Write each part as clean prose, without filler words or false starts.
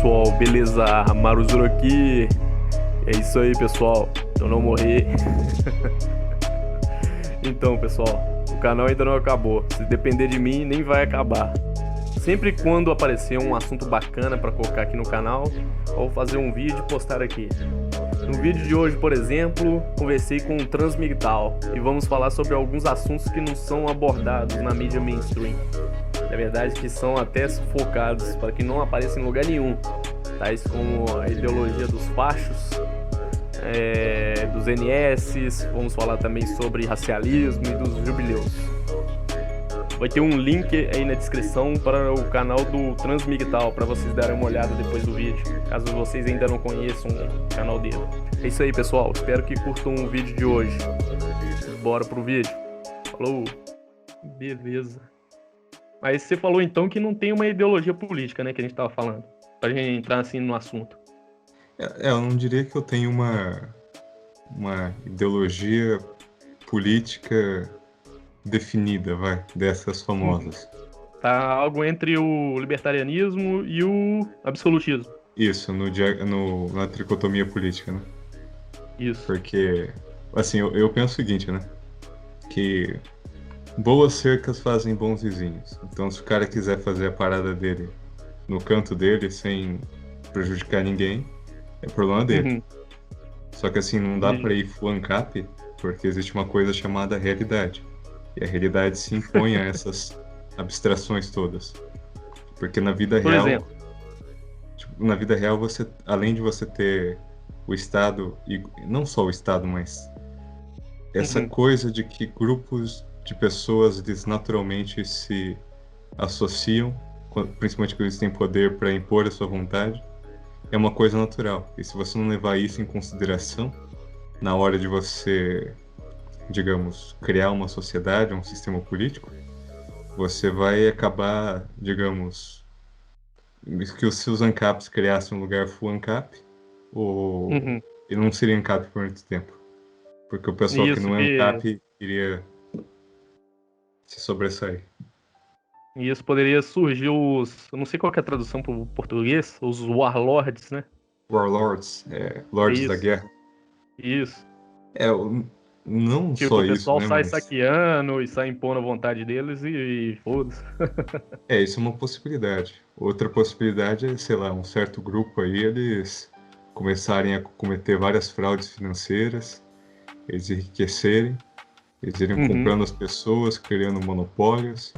pessoal, beleza? Maruzuru aqui. É isso aí, pessoal. Eu não morri. Então, pessoal, o canal ainda não acabou. Se depender de mim, nem vai acabar. Sempre quando aparecer um assunto bacana para colocar aqui no canal, eu vou fazer um vídeo e postar aqui. No vídeo de hoje, por exemplo, conversei com um transmigtal e vamos falar sobre alguns assuntos que não são abordados na mídia mainstream. Na verdade, que são até sufocados para que não apareça em lugar nenhum, tais como a ideologia dos fachos, dos NS, vamos falar também sobre racialismo e dos jubileus. Vai ter um link aí na descrição para o canal do Transmigtal, para vocês darem uma olhada depois do vídeo, caso vocês ainda não conheçam o canal dele. É isso aí, pessoal, espero que curtam o vídeo de hoje. Bora pro vídeo. Falou! Beleza. Mas você falou então que não tem uma ideologia política, né, que a gente tava falando, pra gente entrar assim no assunto. Eu não diria que eu tenho uma ideologia política definida, dessas famosas. Tá algo entre o libertarianismo e o absolutismo. Isso, na tricotomia política, né? Isso. Porque, assim, eu penso o seguinte, né? Que boas cercas fazem bons vizinhos. Então, se o cara quiser fazer a parada dele no canto dele, sem prejudicar ninguém, é problema dele. Uhum. Só que, assim, não dá pra ir full ANCAP, porque existe uma coisa chamada realidade. E a realidade se impõe a essas abstrações todas. Porque na vida real... exemplo? Na vida real, você, além de você ter o Estado, e não só o Estado, mas essa coisa de que grupos de pessoas, eles naturalmente se associam, principalmente quando eles têm poder para impor a sua vontade, é uma coisa natural. E se você não levar isso em consideração, na hora de você, digamos, criar uma sociedade, um sistema político, você vai acabar, digamos, que os seus ANCAPs criassem um lugar full ANCAP, ou ele não seria ANCAP por muito tempo. Porque o pessoal que não é ANCAP iria se sobressair. E isso poderia surgir os... Eu não sei qual que é a tradução para o português, os warlords, né? Warlords, lords da guerra. Isso. Não tipo, só o isso, pessoal né, sai mas... saqueando e sai impondo a vontade deles e foda-se. Isso é uma possibilidade. Outra possibilidade é, sei lá, um certo grupo aí, eles começarem a cometer várias fraudes financeiras, eles enriquecerem, eles irem comprando as pessoas, criando monopólios,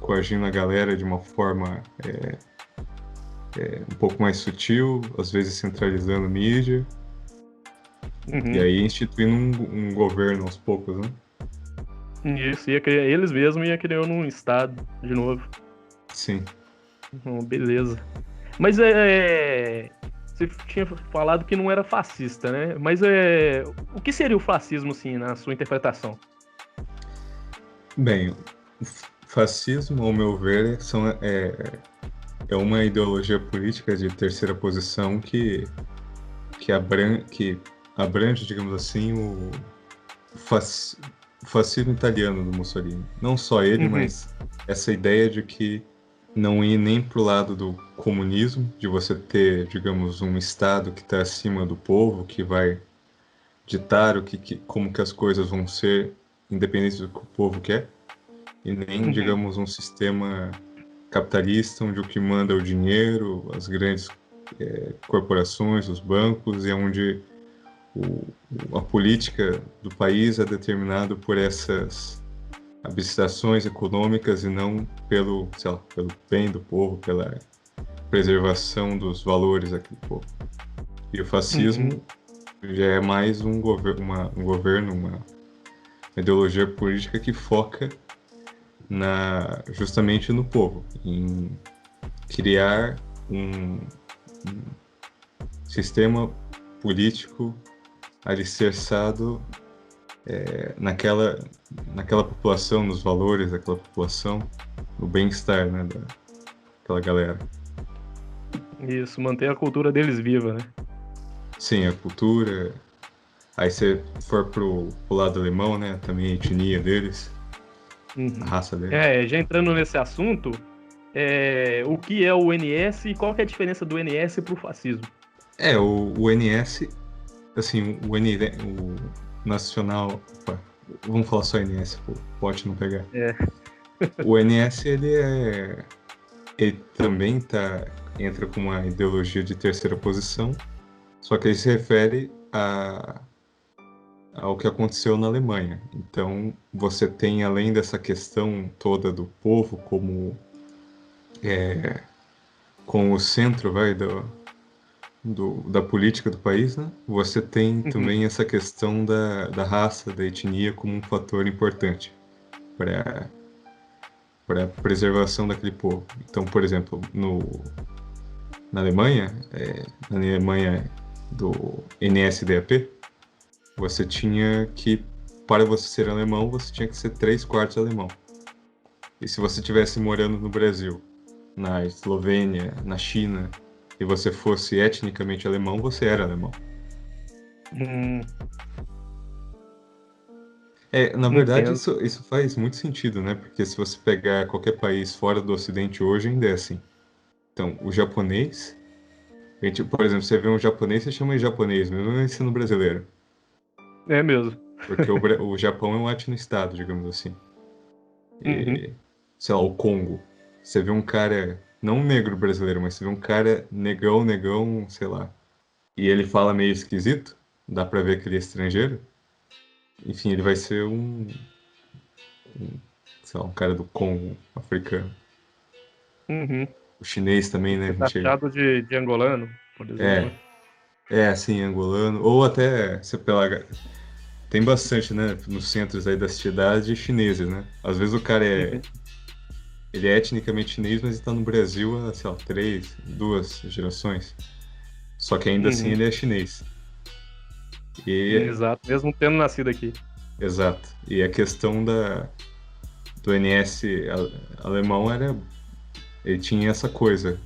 coagindo a galera de uma forma um pouco mais sutil, às vezes centralizando mídia, e aí instituindo um governo aos poucos, né? Isso, eles mesmos iam criando um estado de novo. Sim. Beleza. Mas você tinha falado que não era fascista, né? Mas o que seria o fascismo, assim, na sua interpretação? Bem, o fascismo, ao meu ver, é uma ideologia política de terceira posição que abrange, digamos assim, o fascismo italiano do Mussolini. Não só ele, mas essa ideia de que não ir nem pro lado do comunismo, de você ter, digamos, um Estado que está acima do povo, que vai ditar como que as coisas vão ser, independente do que o povo quer, e nem, digamos, um sistema capitalista, onde o que manda é o dinheiro, as grandes corporações, os bancos, e onde a política do país é determinada por essas abstrações econômicas e não pelo bem do povo, pela preservação dos valores daquele povo. E o fascismo já é mais um governo, uma ideologia política que foca justamente no povo, em criar um sistema político alicerçado naquela população, nos valores daquela população, no bem-estar, né, daquela galera. Isso, manter a cultura deles viva, né? Sim, a cultura. Aí se for pro lado alemão, né, também a etnia deles, a raça deles. Já entrando nesse assunto, o que é o NS e qual que é a diferença do NS pro fascismo. O NS, assim, o Nacional. Opa, vamos falar só NS, pode não pegar. É. O NS, ele também entra com uma ideologia de terceira posição, só que ele se refere ao que aconteceu na Alemanha. Então, você tem, além dessa questão toda do povo como o centro, da política do país, né? Você tem Uhum. também essa questão da raça, da etnia como um fator importante para a preservação daquele povo. Então, por exemplo, na Alemanha, na Alemanha do NSDAP, você tinha que, para você ser alemão, você tinha que ser 3/4 alemão. E se você estivesse morando no Brasil, na Eslovênia, na China, e você fosse etnicamente alemão, você era alemão. Hum, Na verdade, entendo. isso faz muito sentido, né? Porque se você pegar qualquer país fora do Ocidente hoje, ainda é assim. Então, o japonês, por exemplo, você vê um japonês, você chama de japonês, mesmo ele sendo brasileiro. É mesmo. Porque o Japão é um etno-estado, digamos assim. Uhum. E, sei lá, o Congo. Você vê um cara, não um negro brasileiro, mas você vê um cara negão, sei lá. E ele fala meio esquisito, dá pra ver que ele é estrangeiro. Enfim, ele vai ser sei lá, um cara do Congo africano. Uhum. O chinês também, né? A Ser gente taxado de angolano, por exemplo. é, assim, angolano. Ou até, você pela, tem bastante, né? Nos centros aí das cidades, chineses, né? Às vezes o cara Uhum. ele é etnicamente chinês, mas ele tá no Brasil há, sei lá, 2 gerações. Só que ainda assim Uhum. ele é chinês. E, Exato, mesmo tendo nascido aqui. exato. E a questão do NS alemão ele tinha essa coisa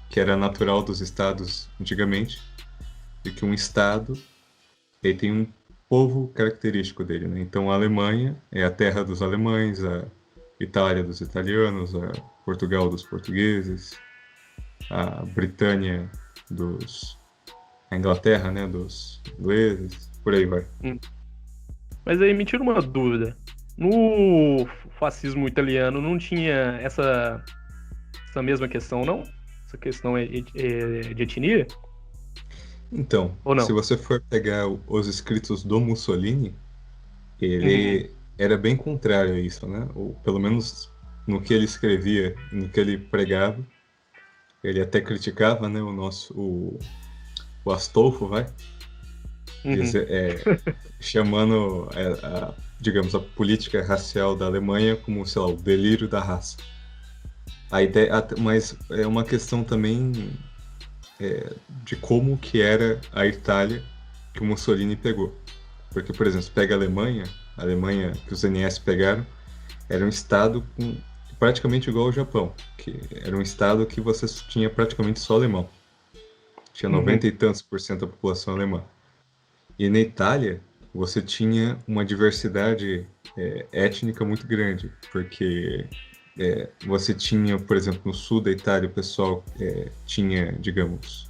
que era natural dos estados antigamente, de que um estado ele tem um povo característico dele, né? Então a Alemanha é a terra dos alemães, a Itália dos italianos, a Portugal dos portugueses, a Britânia a Inglaterra, né, dos ingleses, por aí vai. Hum. Mas aí me tira uma dúvida. No fascismo italiano não tinha essa mesma questão, não? Essa questão de etnia? Então, Ou se não? você for pegar os escritos do Mussolini, Uhum. ele era bem contrário a isso, né? Ou pelo menos no que ele escrevia, no que ele pregava, ele até criticava, né, o Astolfo, Uhum. chamando digamos, a política racial da Alemanha como, sei lá, o delírio da raça. A ideia, mas é uma questão também de como que era a Itália que o Mussolini pegou. Porque, por exemplo, você pega a Alemanha que os NS pegaram, era um estado praticamente igual ao Japão, que era um estado que você tinha praticamente só alemão. Tinha 90 Uhum. e tantos por cento da população alemã. E na Itália, você tinha uma diversidade étnica muito grande, porque você tinha, por exemplo, no sul da Itália, o pessoal tinha, digamos,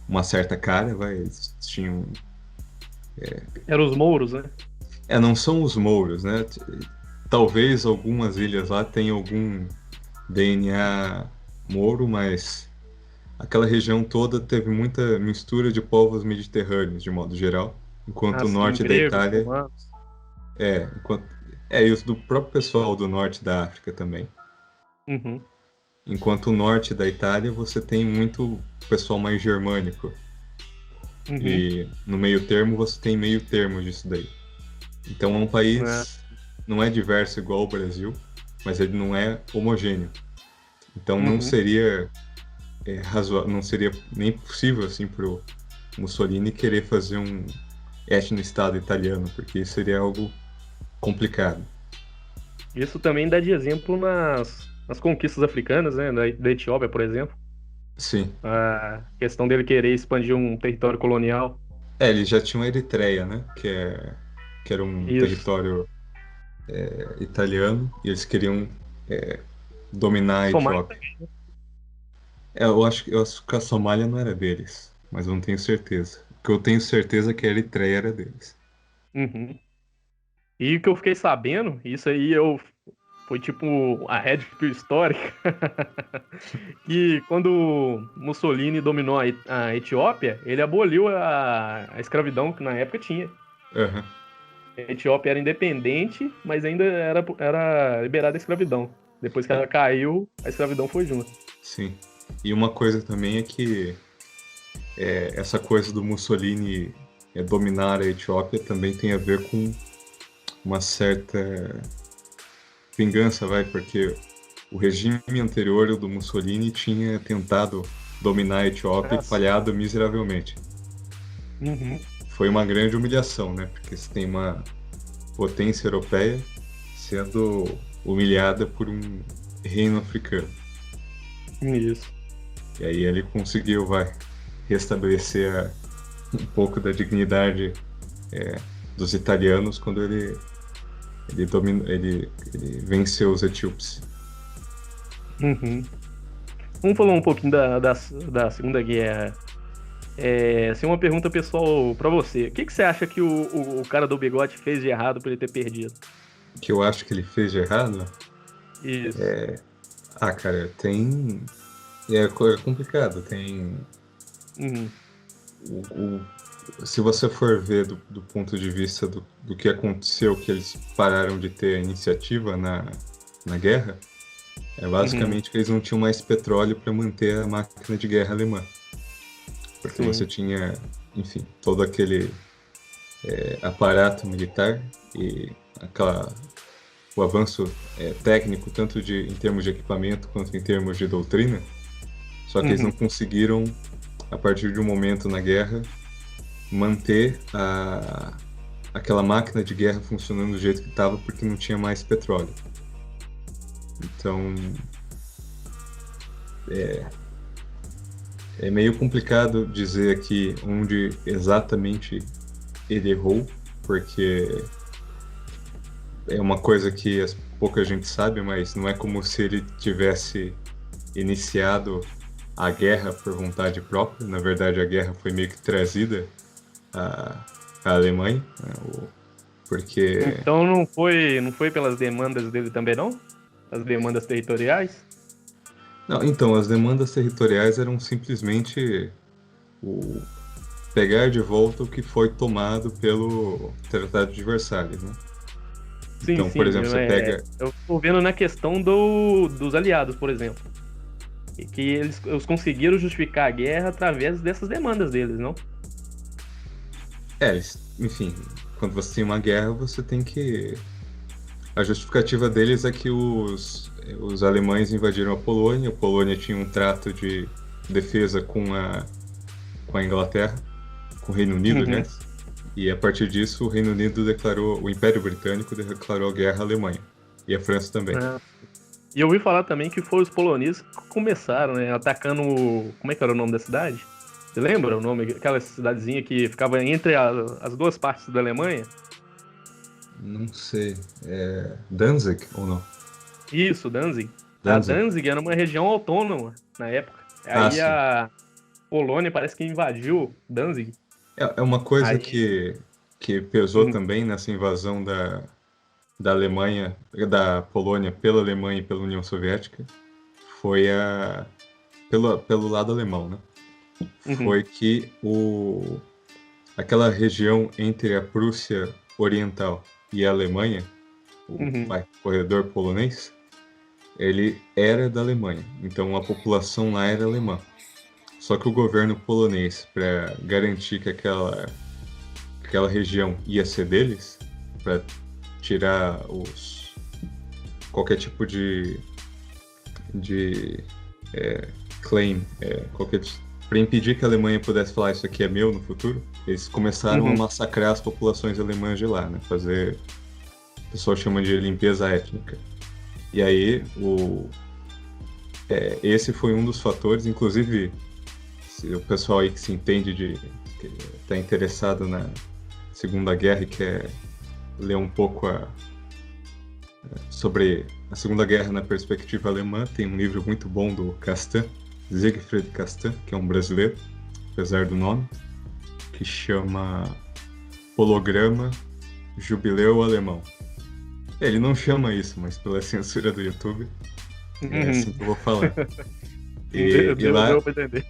uma certa cara, eles tinham. Eram os mouros, né? Não são os mouros, né? Talvez algumas ilhas lá tenham algum DNA mouro, mas aquela região toda teve muita mistura de povos mediterrâneos, de modo geral, enquanto o Assim, norte da gregos, Itália romanos. enquanto, e os do próprio pessoal do norte da África também. Uhum. Enquanto o norte da Itália você tem muito pessoal mais germânico. Uhum. E no meio termo você tem meio termo disso daí. Então é um É. país, não é diverso igual o Brasil, mas ele não é homogêneo. Então não Uhum. seria razoável, não seria nem possível assim pro Mussolini querer fazer um etno-estado italiano, porque isso seria algo complicado. Isso também dá de exemplo nas conquistas africanas, né? Da Etiópia, por exemplo. Sim. A questão dele querer expandir um território colonial. Eles já tinham a Eritreia, né? Que era um Isso. território italiano, e eles queriam dominar a Somália Etiópia. Eu acho que a Somália não era deles, mas eu não tenho certeza. O que eu tenho certeza é que a Eritreia era deles. Uhum. E o que eu fiquei sabendo, isso aí foi tipo a Red Pill histórica, que quando Mussolini dominou a Etiópia, ele aboliu a escravidão que na época tinha. Aham, A Etiópia era independente, mas ainda era liberada a escravidão. Depois que ela caiu, a escravidão foi junto. sim. E uma coisa também é que essa coisa do Mussolini dominar a Etiópia também tem a ver com uma certa vingança, vai, porque o regime anterior ao do Mussolini tinha tentado dominar a Etiópia e Nossa. falhado miseravelmente. Uhum. Foi uma grande humilhação, né? Porque você tem uma potência europeia sendo humilhada por um reino africano. Isso. E aí ele conseguiu, vai, restabelecer um pouco da dignidade dos italianos quando ele venceu os etíopes. Uhum. Vamos falar um pouquinho da Segunda Guerra. Assim, uma pergunta pessoal pra você. O que você acha que o cara do bigode fez de errado pra ele ter perdido? O que eu acho que ele fez de errado? Isso. Ah, cara, tem. É complicado. Tem. Uhum. Se você for ver do ponto de vista do que aconteceu, que eles pararam de ter a iniciativa na guerra, é Uhum. basicamente que eles não tinham mais petróleo para manter a máquina de guerra alemã. Porque você Sim. tinha, enfim, todo aquele aparato militar e o avanço técnico, tanto em termos de equipamento quanto em termos de doutrina, só que eles não Uhum. conseguiram, a partir de um momento na guerra, manter aquela máquina de guerra funcionando do jeito que estava porque não tinha mais petróleo. Então, é meio complicado dizer aqui onde exatamente ele errou, porque é uma coisa que pouca gente sabe, mas não é como se ele tivesse iniciado a guerra por vontade própria. Na verdade, a guerra foi meio que trazida à Alemanha, né? Porque Então não foi pelas demandas dele também, não? As demandas territoriais? não, então as demandas territoriais eram simplesmente o pegar de volta o que foi tomado pelo Tratado de Versalhes, né? Sim, Então, por sim. exemplo, você pega. Eu tô vendo na questão dos aliados, por exemplo. E que eles conseguiram justificar a guerra através dessas demandas deles, não? Enfim, quando você tem uma guerra, você tem que. A justificativa deles é que os alemães invadiram a Polônia tinha um trato de defesa com a Inglaterra, com o Reino Unido, Uhum. aliás, e a partir disso o Reino Unido o Império Britânico declarou guerra à Alemanha, e a França também. Ah. E eu ouvi falar também que foi os poloneses que começaram, né, atacando. Como é que era o nome da cidade? Você lembra o nome? Aquela cidadezinha que ficava entre as duas partes da Alemanha? Não sei, Danzig ou não? Isso, Danzig. A Danzig. Danzig era uma região autônoma na época. Ah, Aí sim. a Polônia parece que invadiu Danzig. É uma coisa Aí. que pesou Uhum. também nessa invasão da Alemanha, da Polônia pela Alemanha e pela União Soviética, foi pelo lado alemão, né? Uhum. Foi que aquela região entre a Prússia Oriental e a Alemanha, Uhum. corredor polonês, ele era da Alemanha. Então a população lá era alemã. Só que o governo polonês, para garantir que aquela região ia ser deles, para tirar qualquer tipo de claim, para impedir que a Alemanha pudesse falar isso aqui é meu no futuro, eles começaram a Uhum. massacrar as populações alemãs de lá, né? Fazer, o pessoal chama de limpeza étnica. E aí esse foi um dos fatores, inclusive o pessoal aí que se entende que está interessado na Segunda Guerra e quer ler um pouco sobre a Segunda Guerra na perspectiva alemã. Tem um livro muito bom do Castan, Siegfried Castan, que é um brasileiro, apesar do nome, que chama Holograma Jubileu Alemão. Ele não chama isso, mas pela censura do YouTube, é assim que eu vou falar. Deu pra entender.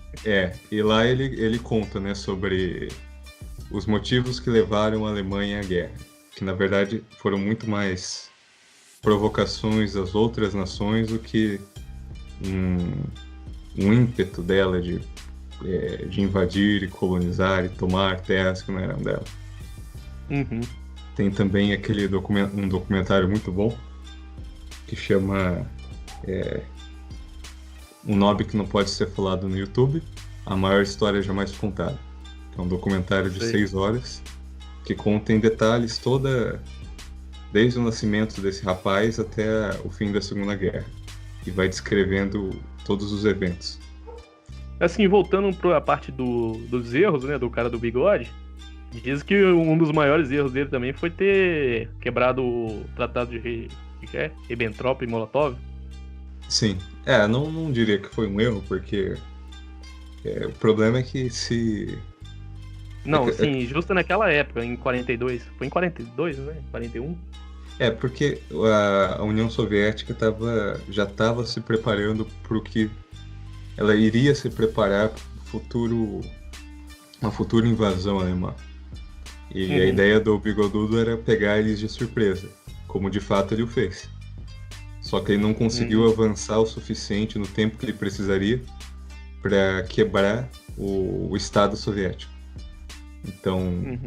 E lá ele conta, né, sobre os motivos que levaram a Alemanha à guerra, que na verdade foram muito mais provocações das outras nações do que um ímpeto dela de invadir e colonizar e tomar terras que não eram dela. Uhum. Tem também um documentário muito bom que chama Um Nome que Não Pode Ser Falado no YouTube, A Maior História Jamais Contada. É um documentário de 6 horas que conta em detalhes desde o nascimento desse rapaz até o fim da Segunda Guerra, e vai descrevendo todos os eventos. Assim, voltando para a parte dos erros, né, do cara do bigode, diz que um dos maiores erros dele também foi ter quebrado o tratado de Ribbentrop e Molotov. Sim, não diria que foi um erro, porque o problema é que se... Não, sim, justo naquela época, em 42. Foi em 42, né? 41? Porque a União Soviética já estava se preparando para o que ela iria se preparar para uma futura invasão alemã. E a ideia do Bigodudo era pegar eles de surpresa, como de fato ele o fez. Só que ele não conseguiu avançar o suficiente no tempo que ele precisaria para quebrar o Estado soviético. Então,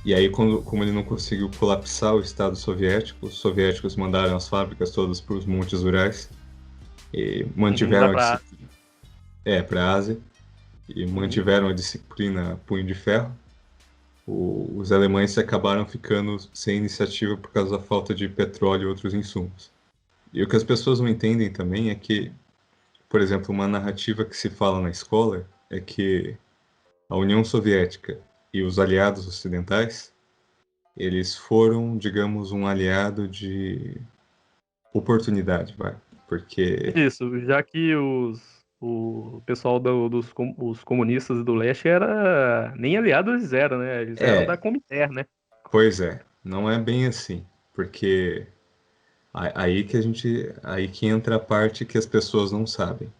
e aí como ele não conseguiu colapsar o Estado soviético, os soviéticos mandaram as fábricas todas para os Montes Urais e mantiveram para a Ásia, e mantiveram a disciplina punho de ferro. Os alemães acabaram ficando sem iniciativa por causa da falta de petróleo e outros insumos. E o que as pessoas não entendem também é que, por exemplo, uma narrativa que se fala na escola é que a União Soviética e os aliados ocidentais, eles foram, digamos, um aliado de oportunidade, porque... Isso, já que o pessoal os comunistas do leste nem aliados eles eram, né? Eles eram da Comintern, né? Pois é, não é bem assim, porque aí que entra a parte que as pessoas não sabem.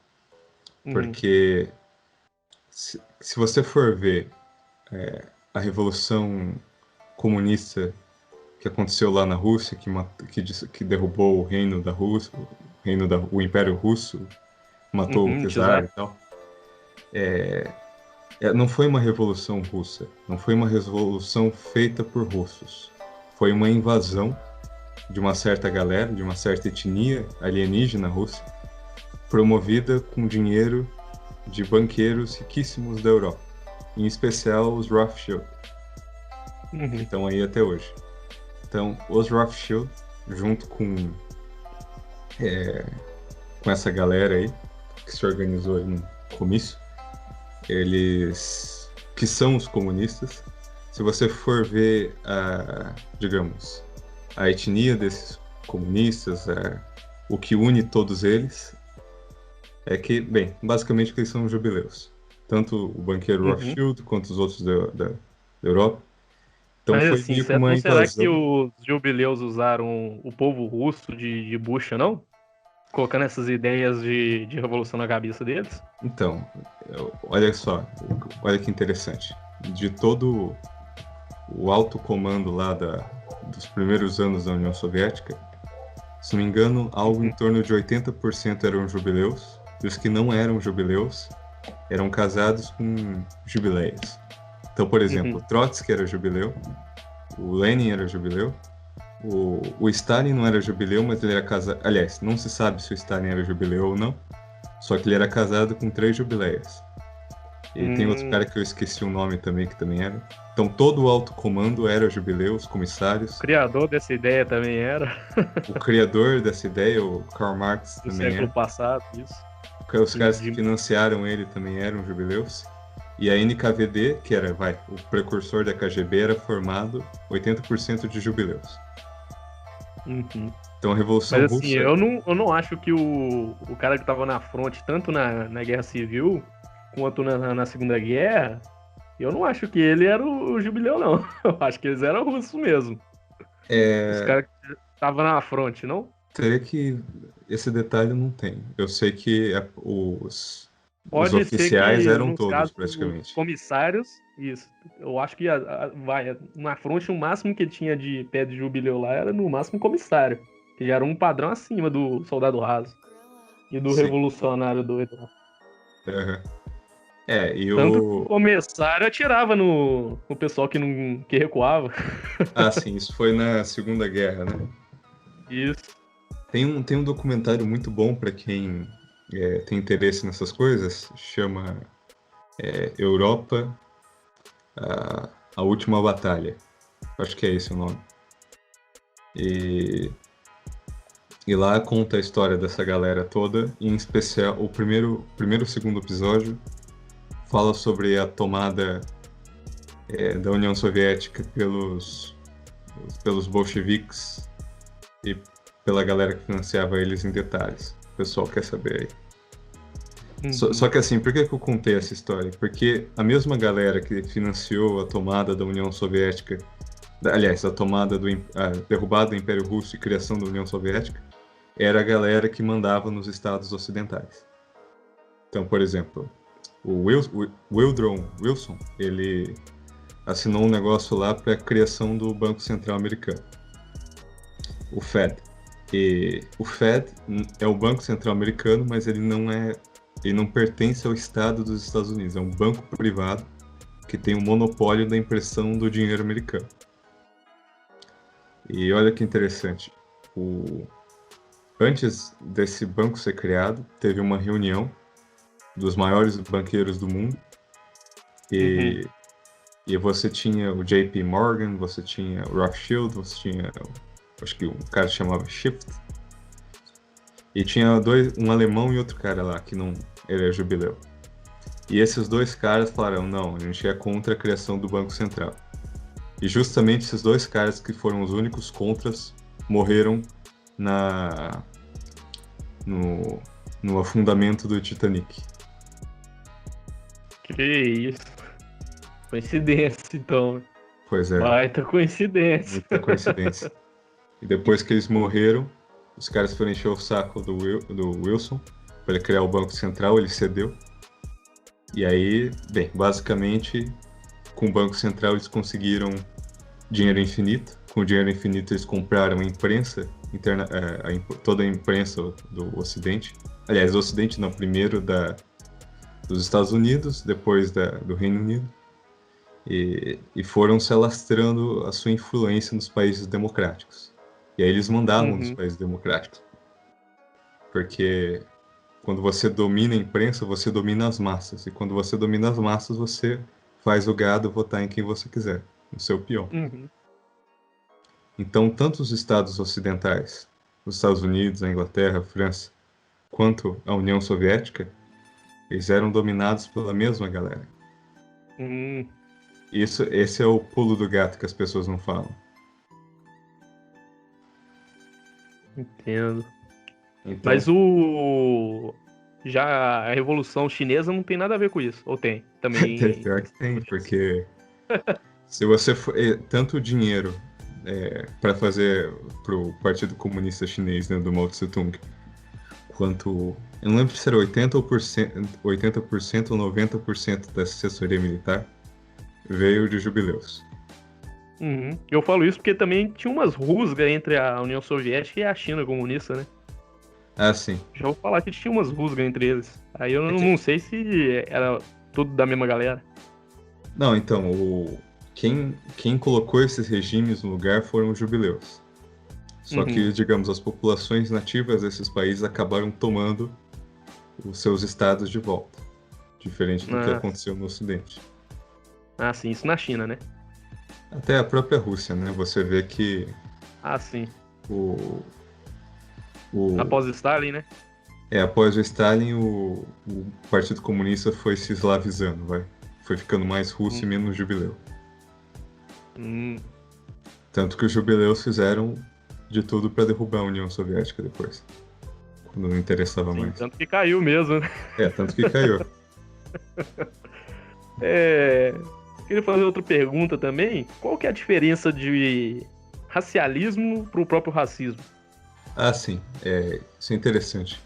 Porque se você for ver a Revolução Comunista que aconteceu lá na Rússia, que derrubou o reino da Rússia, o Império Russo, matou o czar e tal, não foi uma revolução russa, não foi uma revolução feita por russos. Foi uma invasão de uma certa galera, de uma certa etnia alienígena russa, promovida com dinheiro de banqueiros riquíssimos da Europa, em especial os Rothschild, que estão aí até hoje. Então, os Rothschild, junto com essa galera aí, que se organizou aí no comício, eles, que são os comunistas, se você for ver digamos, a etnia desses comunistas, o que une todos eles, é que, bem, basicamente que eles são jubileus. Tanto o banqueiro Rothschild quanto os outros da Europa. Então mas foi assim, meio que uma invasão. Será que os jubileus usaram o povo russo de bucha, não? Colocando essas ideias de revolução na cabeça deles? Então, olha só, olha que interessante. De todo o alto comando lá dos primeiros anos da União Soviética, se não me engano, algo em torno de 80% eram jubileus, e os que não eram jubileus eram casados com jubileias. Então, por exemplo, Trotsky era jubileu, o Lenin era jubileu, o Stalin não era jubileu, mas ele era casado... Aliás, não se sabe se o Stalin era jubileu ou não, só que ele era casado com 3 jubileias. E tem outro cara que eu esqueci o nome também, que também era. Então todo o alto comando era jubileu, os comissários. O criador dessa ideia também era. O criador dessa ideia, o Karl Marx, também era. Do século passado, isso. Os caras que financiaram ele também eram jubileus. E a NKVD, que era, o precursor da KGB, era formado 80% de jubileus. Então a Revolução Mas assim, Russa, eu não acho que o cara que tava na fronte, tanto na Guerra Civil quanto na Segunda Guerra, eu não acho que ele era o Jubileu, não. Eu acho que eles eram russos mesmo. Os é, caras que estavam na fronte, não? teria que. Esse detalhe eu não tenho. Eu sei que os Pode ser oficiais que, eram nos todos, casos, os praticamente. comissários, isso. Eu acho que vai, na fronte o máximo que tinha de pé de Jubileu lá era no máximo comissário. Que já era um padrão acima do soldado raso e do Sim. revolucionário doido lá. Aham. E Tanto que o o. comissário atirava no pessoal que recuava. Ah, sim, isso foi na Segunda Guerra, né? Isso. Tem um documentário muito bom para quem tem interesse nessas coisas, chama Europa, a Última Batalha. Acho que é esse o nome. E, e lá conta a história dessa galera toda, e em especial o primeiro e segundo episódio fala sobre a tomada da União Soviética pelos bolcheviques e pela galera que financiava eles em detalhes. O pessoal quer saber aí. Só que assim, por que eu contei essa história? Porque a mesma galera que financiou a tomada da União Soviética, aliás, a derrubada do Império Russo e criação da União Soviética, era a galera que mandava nos estados ocidentais. Então, por exemplo, o Woodrow Wilson, ele assinou um negócio lá para a criação do Banco Central Americano, o Fed. E o Fed é o Banco Central Americano, mas ele não pertence ao Estado dos Estados Unidos. É um banco privado que tem o monopólio da impressão do dinheiro americano. E olha que interessante. Antes desse banco ser criado, teve uma reunião dos maiores banqueiros do mundo. E você tinha o JP Morgan, você tinha o Rothschild, você tinha, acho que um cara chamava Schiff. E tinha um alemão e outro cara lá, que não era Jubileu. E esses dois caras falaram, não, a gente é contra a criação do Banco Central. E justamente esses dois caras que foram os únicos contras morreram no afundamento do Titanic. Que isso. Coincidência, então. Pois é, Baita coincidência. muita coincidência. E depois que eles morreram, os caras foram encher o saco do Wilson para ele criar o Banco Central, ele cedeu. E aí, bem, basicamente, com o Banco Central eles conseguiram dinheiro infinito. Com o dinheiro infinito eles compraram a imprensa, toda a imprensa do Ocidente. Aliás, do Ocidente não, primeiro dos Estados Unidos, depois do Reino Unido. E foram se alastrando a sua influência nos países democráticos. E aí eles mandavam nos países democráticos. Porque quando você domina a imprensa, você domina as massas. E quando você domina as massas, você faz o gado votar em quem você quiser, no seu peão. Então, tanto os estados ocidentais, os Estados Unidos, a Inglaterra, a França, quanto a União Soviética, eles eram dominados pela mesma galera. Esse é o pulo do gato que as pessoas não falam. Entendo. Então, Mas já a Revolução Chinesa não tem nada a ver com isso. Ou tem? Também. pior que tem, porque se você for tanto dinheiro para fazer pro Partido Comunista Chinês, né, do Mao Tse Tung, quanto, eu não lembro se era 80% ou 90% da assessoria militar veio de jubileus. Eu falo isso porque também tinha umas rusgas entre a União Soviética e a China comunista, né? Ah, sim. Já vou falar que tinha umas rusgas entre eles. Aí eu não sei se era tudo da mesma galera. Não, então, quem colocou esses regimes no lugar foram os jubileus. Só que, digamos, as populações nativas desses países acabaram tomando os seus estados de volta. Diferente do que aconteceu no Ocidente. Ah, sim, isso na China, né? Até a própria Rússia, né? Você vê que Ah, sim. o Após Stalin, né? após o Stalin, o Partido Comunista foi se eslavizando, foi ficando mais russo e menos jubileu. Tanto que os jubileus fizeram de tudo para derrubar a União Soviética depois, quando não interessava Sim, mais. tanto que caiu mesmo, né? Tanto que caiu. É, queria fazer outra pergunta também. Qual que é a diferença de racialismo pro próprio racismo? Ah, sim, isso é interessante.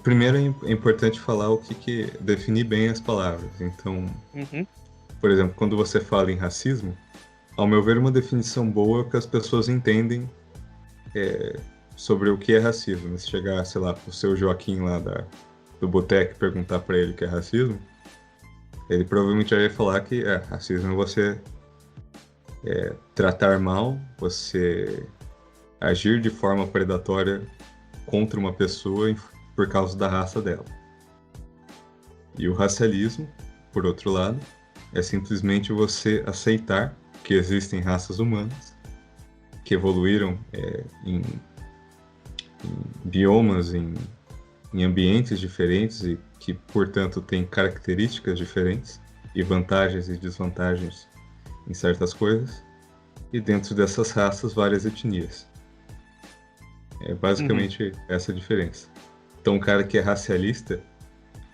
Primeiro é importante falar definir bem as palavras. Então, Uhum, por exemplo, quando você fala em racismo, ao meu ver, uma definição boa é o que as pessoas entendem sobre o que é racismo. Se chegar, sei lá, pro seu Joaquim lá do boteco e perguntar pra ele o que é racismo, ele provavelmente vai falar que racismo é você tratar mal, você agir de forma predatória contra uma pessoa por causa da raça dela. E o racialismo, por outro lado, é simplesmente você aceitar que existem raças humanas que evoluíram em biomas, em ambientes diferentes e que, portanto, têm características diferentes e vantagens e desvantagens em certas coisas, e dentro dessas raças, várias etnias. É basicamente essa a diferença. Então, um cara que é racialista,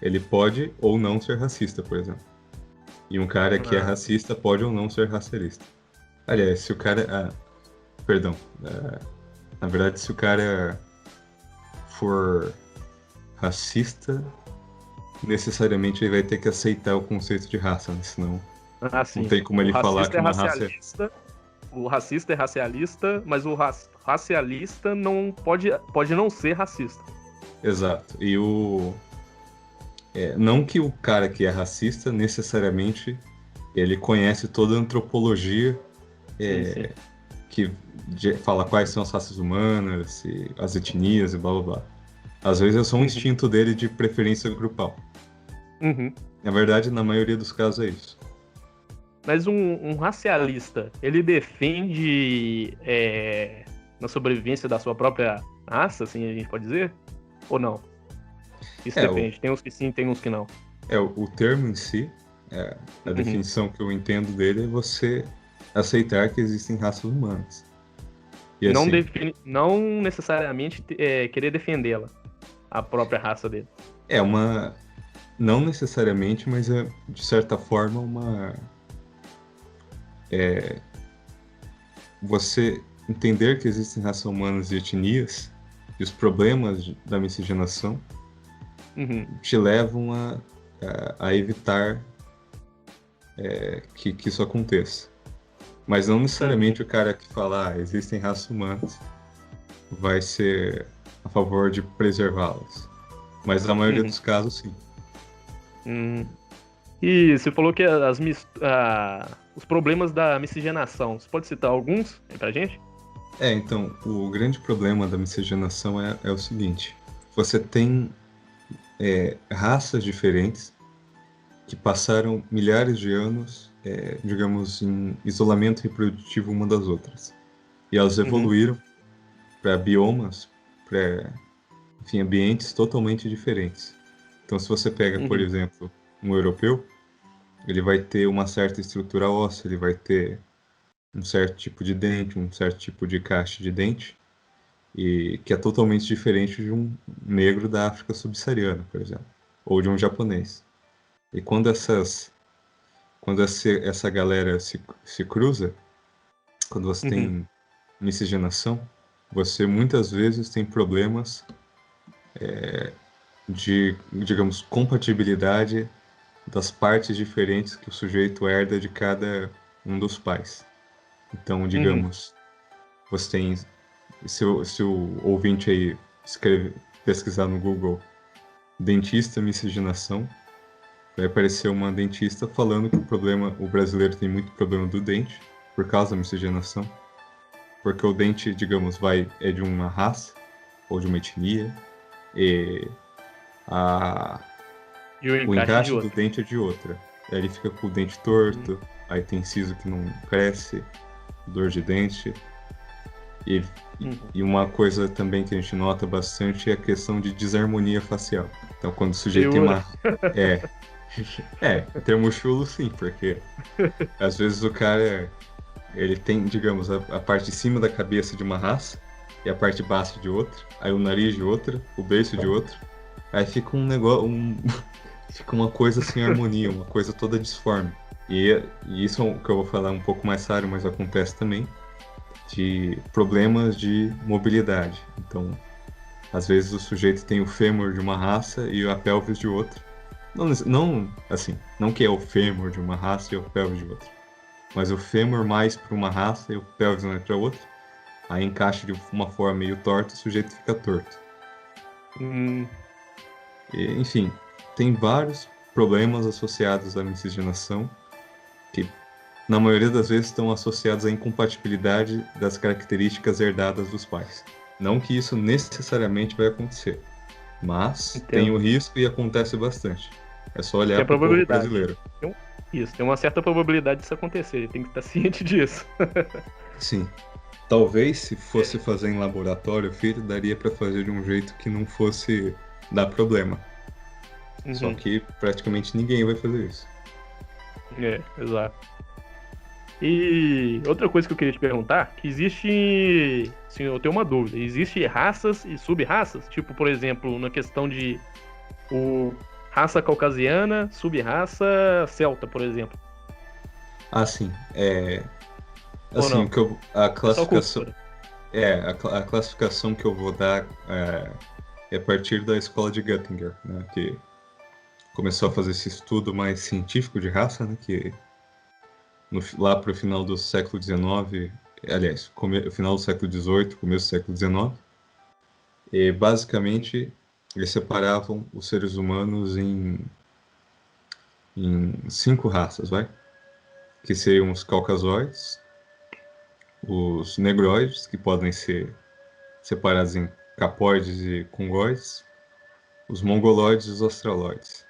ele pode ou não ser racista, por exemplo. E um cara que é racista pode ou não ser racialista. Aliás, se o cara... perdão. Na verdade, se o cara for racista, necessariamente ele vai ter que aceitar o conceito de raça, né? Senão sim. não tem como ele falar que uma raça O racista é racialista, mas o racialista não pode não ser racista. Exato. E não que o cara que é racista necessariamente ele conhece toda a antropologia Sim. que fala quais são as raças humanas, as etnias e blá blá blá. Às vezes é só um instinto dele de preferência grupal. Uhum. Na verdade, na maioria dos casos é isso. Mas um racialista, ele defende na sobrevivência da sua própria raça, assim a gente pode dizer? Ou não? Isso depende. Tem uns que sim, tem uns que não. O termo em si, a definição que eu entendo dele é você aceitar que existem raças humanas. E não, assim, não necessariamente querer defendê-la, a própria raça dele. Não necessariamente, mas é de certa forma você entender que existem raças humanas e etnias e os problemas da miscigenação te levam a evitar que isso aconteça. Mas não necessariamente o cara que fala existem raças humanas vai ser a favor de preservá-las. Mas na maioria dos casos, sim. E você falou que os problemas da miscigenação, você pode citar alguns aí pra gente? Então, o grande problema da miscigenação é o seguinte: você tem raças diferentes que passaram milhares de anos, digamos, em isolamento reprodutivo uma das outras. E elas evoluíram para biomas, para, ambientes totalmente diferentes. Então, se você pega, por exemplo, um europeu, ele vai ter uma certa estrutura óssea, ele vai ter um certo tipo de dente, um certo tipo de caixa de dente, e que é totalmente diferente de um negro da África subsaariana, por exemplo, ou de um japonês. E quando essa galera se cruza, quando você tem miscigenação, você muitas vezes tem problemas de, digamos, compatibilidade das partes diferentes que o sujeito herda de cada um dos pais. Então, digamos, você tem... Se o ouvinte aí pesquisar no Google dentista miscigenação, vai aparecer uma dentista falando que o brasileiro tem muito problema do dente por causa da miscigenação, porque o dente, digamos, é de uma raça ou de uma etnia e o encaixe do dente é de outra. Aí ele fica com o dente torto, aí tem siso que não cresce, dor de dente. E uma coisa também que a gente nota bastante é a questão de desarmonia facial. Então, quando o sujeito tem uma... termo chulo, sim, porque às vezes o cara, ele tem, digamos, a parte de cima da cabeça de uma raça e a parte baixa de outra, aí o nariz de outra, o beiço de outra. Aí fica um negócio, fica uma coisa sem harmonia, uma coisa toda disforme. E isso é o que eu vou falar um pouco mais sério, mas acontece também, de problemas de mobilidade. Então, às vezes o sujeito tem o fêmur de uma raça e a pelvis de outra. Não, assim, não que é o fêmur de uma raça e o pelvis de outra, mas o fêmur mais para uma raça e o pelvis mais para outra. Aí encaixa de uma forma meio torta, o sujeito fica torto. Hum, Enfim, tem vários problemas associados à miscigenação que, na maioria das vezes, estão associados à incompatibilidade das características herdadas dos pais. Não que isso necessariamente vai acontecer, mas Entendo. tem o risco e acontece bastante. É só Tem olhar a para o povo probabilidade. brasileiro. Isso, tem uma certa probabilidade disso acontecer, tem que estar ciente disso. Sim. Talvez, se fosse fazer em laboratório, filho, daria para fazer de um jeito que não fosse dar problema. Só Uhum. que praticamente ninguém vai fazer isso. Exato. E outra coisa que eu queria te perguntar, que existe, sim, eu tenho uma dúvida, existe raças e sub-raças? Tipo, por exemplo, na questão de raça caucasiana, sub-raça celta, por exemplo, Ah, sim. ou Assim, não? que a É só classificação. cultura. A classificação que eu vou dar é a partir da escola de Göttingen, né? Que começou a fazer esse estudo mais científico de raça, né? Que lá para o final do século XIX, aliás, final do século XVIII, começo do século XIX, e basicamente eles separavam os seres humanos em 5 raças, vai? Que seriam os caucasoides, os negroides, que podem ser separados em capoides e congoides, os mongoloides e os australoides.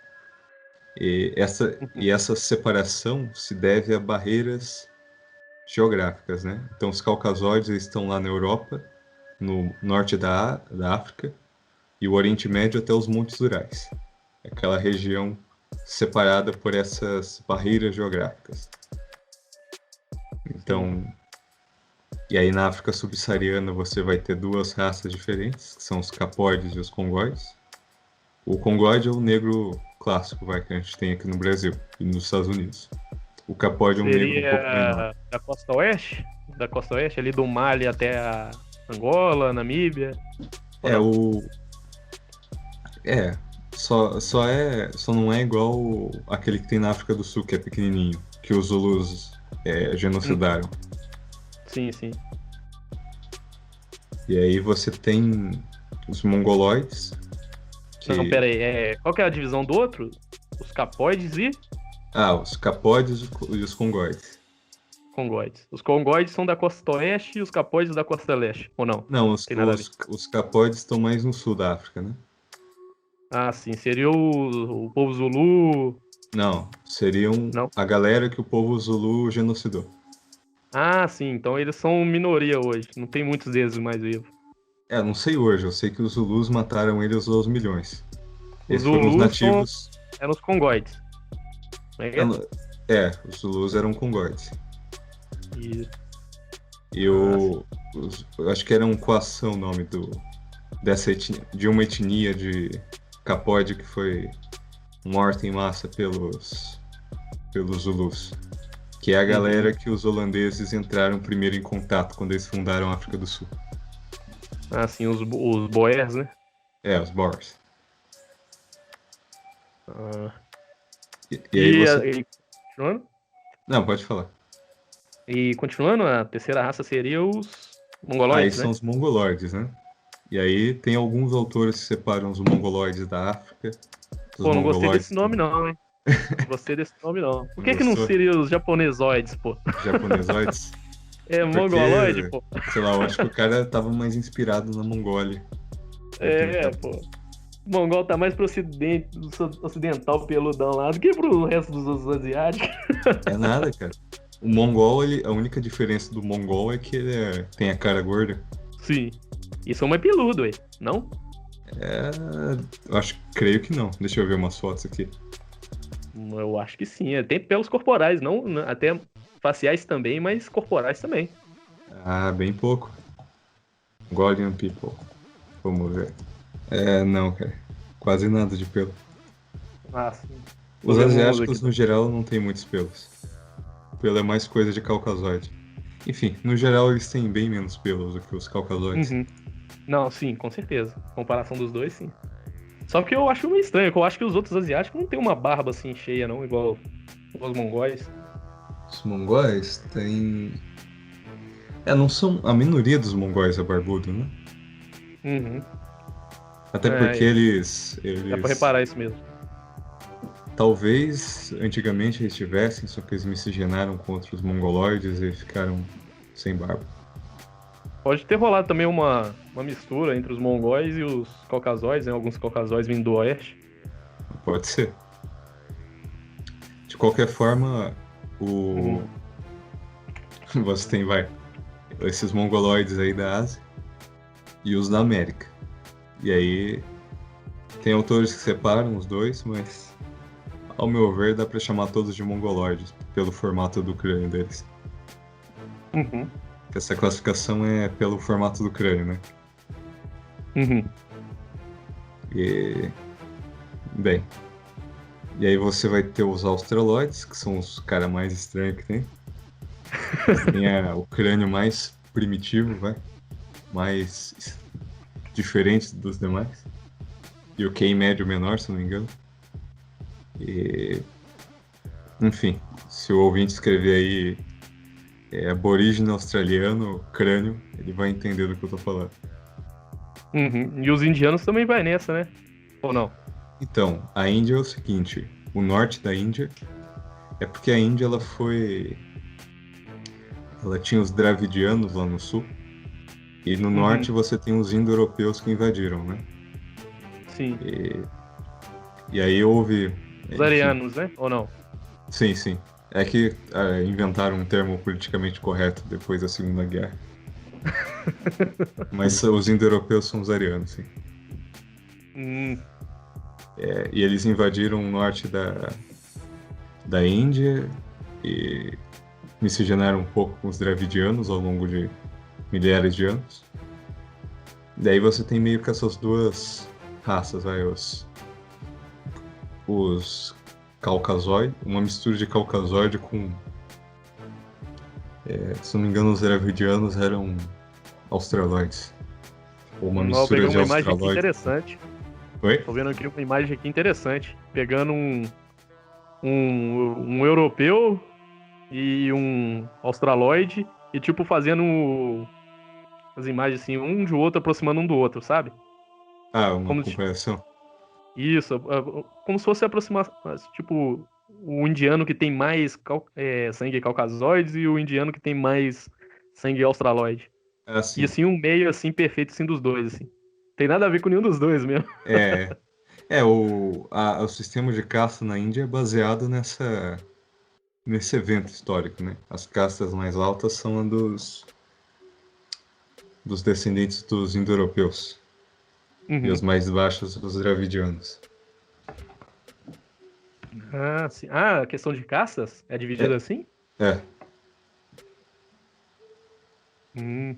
Uhum. E essa separação se deve a barreiras geográficas, né? Então, os caucasoides estão lá na Europa, no norte da África e o Oriente Médio até os Montes Urais. Aquela região separada por essas barreiras geográficas. Sim. Então, e aí na África subsaariana você vai ter 2 raças diferentes, que são os capoides e os congoides. O congoide é o negro clássico, que a gente tem aqui no Brasil e nos Estados Unidos. O capoide é um negro um pouco menor. Seria da costa oeste? Da costa oeste, ali do Mali até a Angola, Namíbia, ou É não? o é só não é igual aquele que tem na África do Sul, que é pequenininho, que os Zulus genocidaram. Sim, sim. E aí você tem os mongoloides, Não, que pera aí. Qual que é a divisão do outro? Os capoides e os capoides e os congoides. congoides. Os congoides são da costa oeste e os capoides da costa leste, ou não? Não, Tem nada a ver. os capoides estão mais no sul da África, né? Ah, sim. Seria o povo Zulu. Não, seriam Não? a galera que o povo Zulu genocidou. Ah, sim. Então eles são minoria hoje. Não tem muitos deles mais vivos. Não sei hoje, eu sei que os Zulus mataram eles aos milhões. Os Esses foram os Zulus nativos. eram os congoides. Não é Eu isso? não- os Zulus eram congoides. E- E eu acho que era um coação o nome de uma etnia de capoide que foi morta em massa pelos Zulus. Que é a galera que os holandeses entraram primeiro em contato quando eles fundaram a África do Sul. Ah, sim. Os Boers, né? Os Boers. Ah. E aí você. Continuando? Não, pode falar. E continuando, a terceira raça seria os Aí mongoloides, são né? os mongoloides, né? E aí tem alguns autores que separam os mongoloides da África, dos Pô, não gostei desse mongoloides nome não, hein? Não gostei desse nome não. Por não que não gostou? seria os japonesoides, pô? Japonesoides. É mongoloide, Porque, pô. sei lá, eu acho que o cara tava mais inspirado na Mongólia. Pô. O mongol tá mais pro ocidental peludão lá do que pro resto dos asiáticos. É nada, cara. O mongol, a única diferença do mongol é que ele tem a cara gorda. Sim. E são mais peludo, ué. Não? Creio que não. Deixa eu ver umas fotos aqui. Eu acho que sim. Tem pelos corporais, não até faciais também, mas corporais também. Ah, bem pouco. Mongolian people. Vamos ver. Não, cara. Quase nada de pelo. Ah, sim. Tô Os vendo uns asiáticos, aqui. no geral, não tem muitos pelos. Pelo é mais coisa de caucasoide. Enfim, no geral, eles têm bem menos pelos do que os caucasoides. Uhum. Não, sim, com certeza. Comparação dos dois, sim. Só que eu acho meio estranho, que eu acho que os outros asiáticos não tem uma barba assim cheia, não, igual os mongóis. Os mongóis têm. Não são. A minoria dos mongóis é barbudo, né? Uhum. Até porque É, eles. dá pra Eles. reparar isso mesmo. Talvez antigamente eles tivessem, só que eles miscigenaram com outros mongoloides e ficaram sem barba. Pode ter rolado também uma mistura entre os mongóis e os caucasoides, né? Alguns caucasoides vindo do oeste. Pode ser. De qualquer forma, o. Uhum. Você tem, vai, esses mongoloides aí da Ásia e os da América. E aí tem autores que separam os dois, mas ao meu ver dá pra chamar todos de mongoloides pelo formato do crânio deles. Uhum. Essa classificação é pelo formato do crânio, né? Uhum. E bem, e aí você vai ter os australoides, que são os caras mais estranhos que tem. Tem o crânio mais primitivo, vai, mais diferente dos demais. E o QI médio menor, se não me engano. E, enfim, se o ouvinte escrever aí aborígene australiano, crânio, ele vai entender do que eu tô falando. Uhum. E os indianos também vai nessa, né? Ou não? Então, a Índia é o seguinte, o norte da Índia é porque a Índia ela tinha os dravidianos lá no sul, e no norte você tem os indo-europeus que invadiram, né? Sim. E aí houve... Os arianos, né? Ou não? Sim, sim. É que inventaram um termo politicamente correto depois da Segunda Guerra. Mas os indo-europeus são os arianos, sim. E eles invadiram o norte da Índia e miscigenaram um pouco com os dravidianos ao longo de milhares de anos. Daí você tem meio que essas duas raças, vai, os caucasoide, uma mistura de caucasoide com... se não me engano, os dravidianos eram australoides. Ou uma Vou mistura pegar de uma imagem aqui australoide. interessante. Oi? Tô vendo aqui uma imagem aqui interessante. Pegando um europeu e um australoide e tipo fazendo as imagens assim, um de outro aproximando um do outro, sabe? Uma Como comparação. isso, como se fosse aproximar, tipo, o indiano que tem mais sangue caucasoide e o indiano que tem mais sangue australoide. E Sim. assim, um meio assim perfeito assim dos dois, assim. Tem nada a ver com nenhum dos dois mesmo. O sistema de caça na Índia é baseado nesse evento histórico, né? As castas mais altas são a dos descendentes dos indo-europeus. E Uhum. as mais baixas, os dravidianos. Ah, sim. Ah, a questão de caças é dividida É, assim? é. Hum.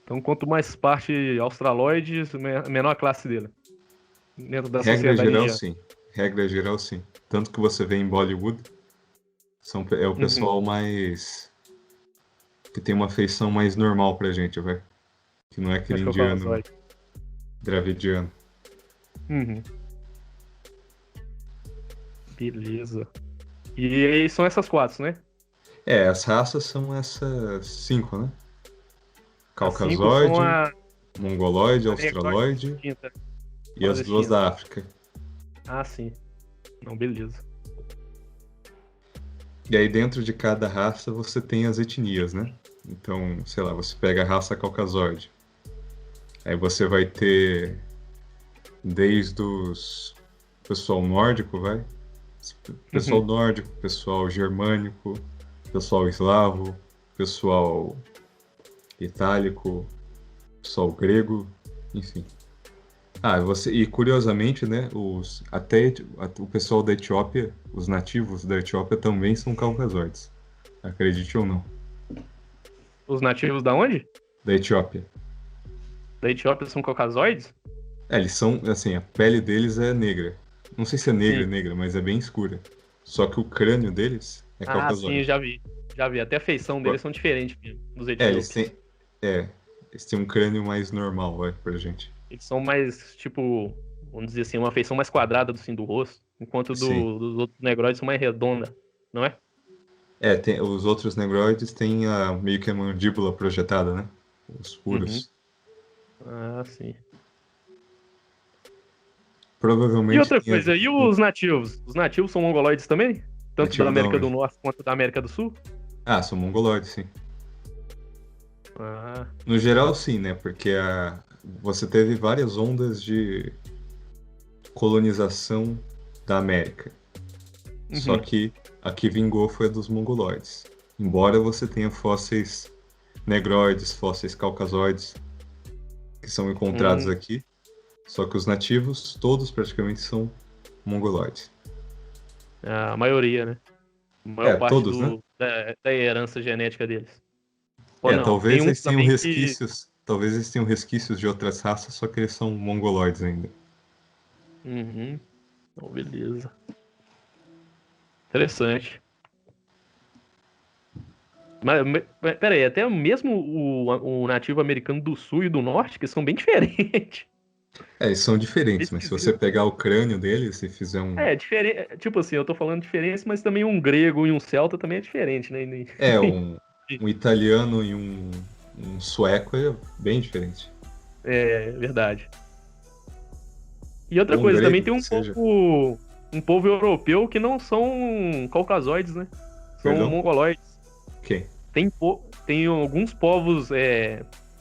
Então, quanto mais parte australoide, menor a classe dele. Dentro da Regra sociedade geral, indiana. sim. Regra geral, sim. Tanto que você vê em Bollywood, é o Uhum. pessoal mais... que tem uma feição mais normal pra gente, velho. Que não é aquele Acho que é o indiano caucasoide. dravidiano. Uhum. Beleza. E aí são essas quatro, né? As raças são essas 5, né? As cinco são Caucasoide, mongoloide, a linguagem australoide distinta. e Fala as duas distinta. da África. Ah, sim. Não, beleza. E aí dentro de cada raça você tem as etnias, né? Então, sei lá, você pega a raça caucasoide. Aí você vai ter desde os pessoal nórdico, vai? Pessoal Uhum. nórdico, pessoal germânico, pessoal eslavo, pessoal itálico, pessoal grego, enfim. E curiosamente, né, o pessoal da Etiópia, os nativos da Etiópia também são caucasoides. Acredite ou não. Os nativos da onde? Da Etiópia. Da Etiópia são caucasoides? Eles são, assim, a pele deles é negra. Não sei se é Sim. negra, mas é bem escura. Só que o crânio deles é Ah, sim, caucasoide. já vi. Já vi. Até a feição deles são diferentes mesmo, dos É, eles etíopes. têm. É, eles têm um crânio mais normal, vai, pra gente. Eles são mais, tipo, vamos dizer assim, uma feição mais quadrada assim, do rosto, enquanto Sim. dos outros negroides são mais redonda, não é? É, os outros negroides têm meio que a mandíbula projetada, né? Os Uhum. puros. Ah, sim. E Provavelmente outra tem coisa, e os nativos? Os nativos são mongoloides também? Tanto da nativo da América do onde? Norte quanto da América do Sul? Ah, são mongoloides, sim. Ah, No geral, sim, né? Porque você teve várias ondas de colonização da América. Só uhum, que a que vingou foi a dos mongoloides. Embora você tenha fósseis negroides, fósseis caucasoides, que são encontrados uhum. aqui, só que os nativos, todos praticamente são mongoloides. A maioria, né? A maior É, parte todos, né? da herança genética deles. Ou É, não, tem talvez uns eles tenham também que. resquícios, talvez eles tenham resquícios de outras raças, só que eles são mongoloides ainda. Uhum. Oh, beleza. Interessante. Pera aí, até mesmo o nativo americano do sul e do norte, que são bem diferentes. É, eles são É diferentes, mas se você esquisito. pegar o crânio deles e fizer um, É, diferente. Tipo assim, eu tô falando diferença, mas também um grego e um celta também é diferente, né? é, um, um italiano e um sueco é bem diferente. É verdade. E outra Ou um coisa, também grego tem que seja. um povo europeu que não são caucasoides, né? São Perdão? mongoloides. Quem? Tem alguns povos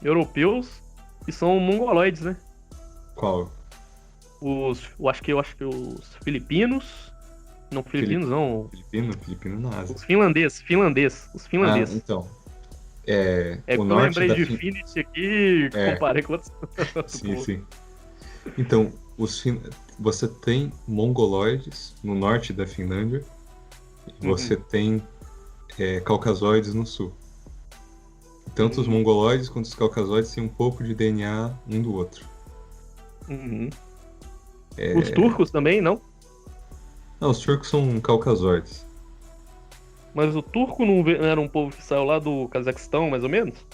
europeus que são mongoloides, né? Qual? Eu acho que os filipinos, não Filip... filipinos não, Filipino? Filipino na Ásia. os Ah, finlandeses. então. É O que eu norte lembrei da de Fin... Infinity aqui e É, comparei com outros sim, povos. sim. Então, você tem mongoloides no norte da Finlândia e você Uhum, tem caucasoides no sul. Tanto os uhum, mongoloides quanto os caucasoides têm um pouco de DNA um do outro. uhum. Os turcos também, não? Não, os turcos são caucasoides. Mas o turco não era um povo que saiu lá do Cazaquistão, mais ou menos?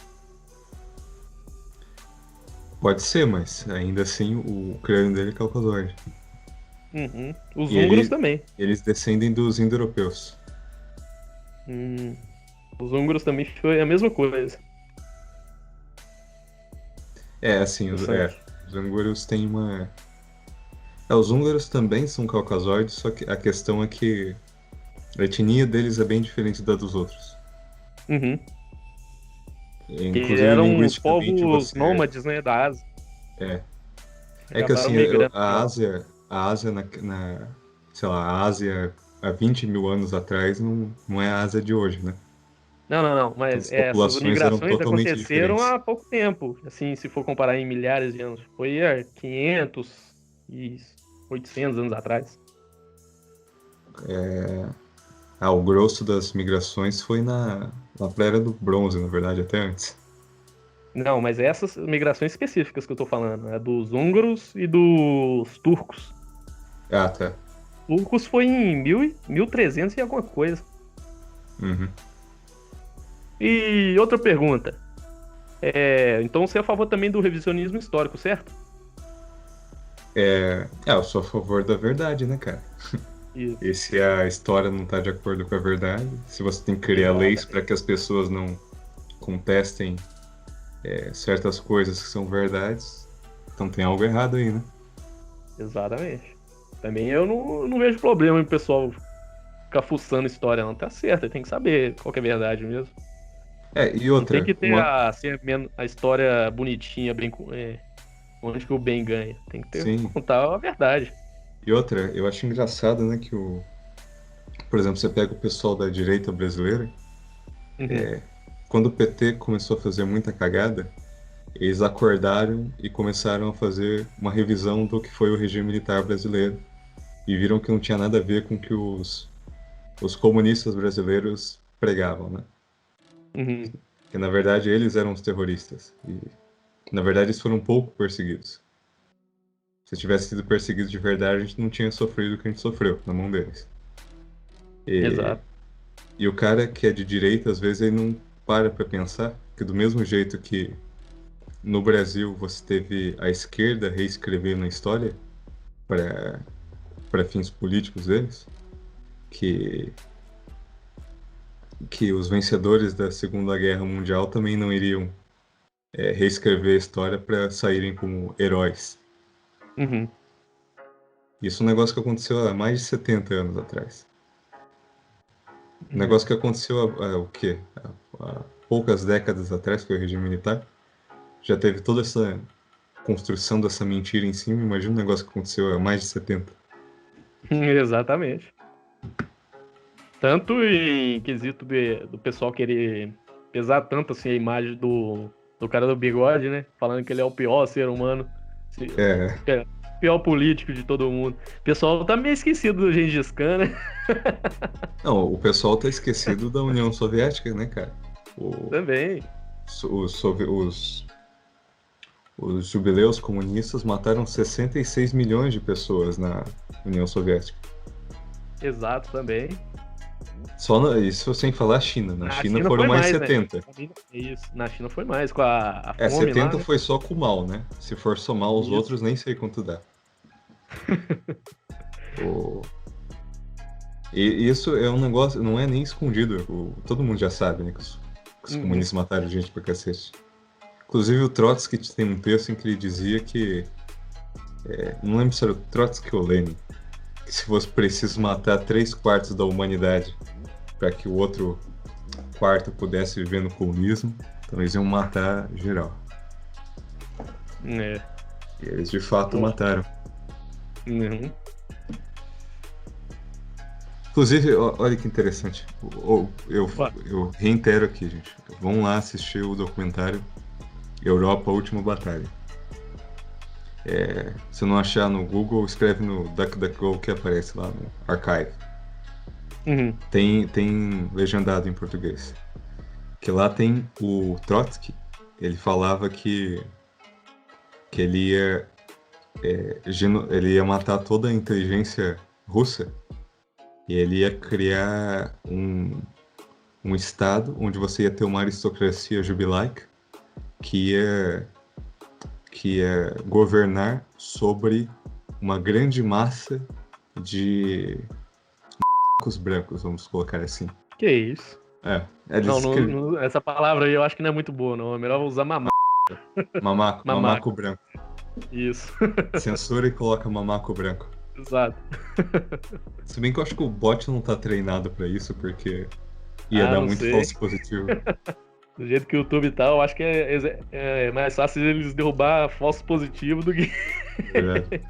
Pode ser, mas ainda assim o crânio dele é caucasoide. Uhum. Os E húngaros também. eles descendem dos indo-europeus. Hum. Os húngaros também foi a mesma coisa. É, assim, Interessante. os húngaros têm uma. Os húngaros também são caucasoides, só que a questão é que a etnia deles é bem diferente da dos outros. Uhum. Que Inclusive, eram linguisticamente, povos você. nômades, né, da Ásia. É, é que Acabaram assim, migrando pra a lá. Ásia, sei lá, a Ásia há 20 mil anos atrás não é a Ásia de hoje, né? Não, não, não. Então Mas as essas populações eram migrações totalmente aconteceram diferentes. há pouco tempo. Assim, se for comparar em milhares de anos. Foi há 500 e 800 anos atrás. O grosso das migrações foi na Era do Bronze, na verdade, até antes. Não, mas essas migrações específicas que eu tô falando. É dos húngaros e dos turcos. Ah, tá. Turcos foi em 1300 e alguma coisa. Uhum. E outra pergunta. Então você é a favor também do revisionismo histórico, certo? Eu sou a favor da verdade, né, cara? Isso, E se a história não tá de acordo com a verdade, se você tem que criar leis para exatamente. que as pessoas não contestem certas coisas que são verdades, então tem algo errado aí, né? Exatamente. Também eu não vejo problema em o pessoal ficar fuçando história, não. Tá certo, tem que saber qual que é a verdade mesmo. E Não tem outra, que ter a história bonitinha, onde que o bem ganha. Tem que sim, contar a verdade. eu acho engraçado, né, que por exemplo, você pega o pessoal da direita brasileira, Uhum, quando o PT começou a fazer muita cagada, eles acordaram e começaram a fazer uma revisão do que foi o regime militar brasileiro e viram que não tinha nada a ver com o que os comunistas brasileiros pregavam, né? uhum. Que na verdade eles eram os terroristas. Na verdade, eles foram um pouco perseguidos. Se tivesse sido perseguido de verdade, a gente não tinha sofrido o que a gente sofreu na mão deles. E, Exato. e o cara que é de direita, às vezes, ele não para pra pensar que do mesmo jeito que no Brasil você teve a esquerda reescrevendo a história para fins políticos deles, que os vencedores da Segunda Guerra Mundial também não iriam reescrever a história para saírem como heróis. Uhum. Isso é um negócio que aconteceu há mais de 70 anos atrás. Um É. negócio que aconteceu há o quê? Há poucas décadas atrás, que foi o regime militar. Já teve toda essa construção dessa mentira em cima. Imagina um negócio que aconteceu há mais de 70. Exatamente. Tanto em quesito do pessoal querer pesar tanto assim a imagem do cara do bigode, né? Falando que ele é o pior ser humano, É, o pior político de todo mundo. O pessoal tá meio esquecido do Gengis Khan, né? não, o pessoal tá esquecido da União Soviética, né, cara? O- Também. os, os jubileus comunistas mataram 66 milhões de pessoas na União Soviética. Exato, também. Isso sem falar a China. Na Na China China foram foi mais mais, né? 70. Isso, na China foi mais, com a fome lá, 70 né? foi só com o mal, né? Se for somar os Isso. outros, nem sei quanto dá. O- E isso é um negócio, não é nem escondido. Todo mundo já sabe, né? Que os comunistas mataram gente pra cacete. Inclusive o Trotsky tem um texto em que ele dizia que. Não lembro se era o Trotsky ou Lenin. Que se fosse preciso matar 3/4 da humanidade para que o outro quarto pudesse viver no comunismo, então eles iam matar geral. É. E eles de fato Bom. mataram. Uhum. Inclusive, olha que interessante. Eu reitero aqui, gente. Vão lá assistir o documentário Europa, a Última Batalha. Se não achar no Google, escreve no DuckDuckGo que aparece lá no Archive. Uhum. Tem legendado em português. Que lá tem o Trotsky. Ele falava que ele ia matar toda a inteligência russa. E ele ia criar um estado onde você ia ter uma aristocracia jubilaica que ia governar sobre uma grande massa de brancos, vamos colocar assim. Que isso? Eles Essa palavra aí eu acho que não é muito boa, não. É melhor usar mamaco. mamaco branco. Isso. Censura e coloca mamaco branco. Exato. Se bem que eu acho que o bot não tá treinado pra isso, porque ia dar não muito sei. falso positivo. Do jeito que o YouTube tá, eu acho que é mais fácil eles derrubar falso positivo do que, Verdade.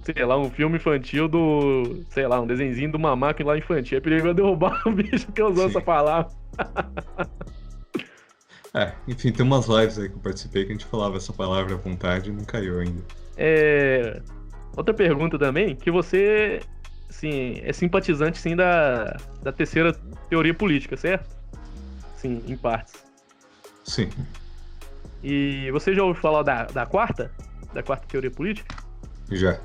sei lá, um filme infantil sei lá, um desenzinho do mamaco lá infantil. É perigoso derrubar o bicho que usou Sim. essa palavra. Enfim, tem umas lives aí que eu participei que a gente falava essa palavra à vontade e não caiu ainda. Outra pergunta também, que você, assim, é simpatizante, sim, da terceira teoria política, certo? Sim, em partes. Sim. E você já ouviu falar da quarta? Da quarta teoria política? Já.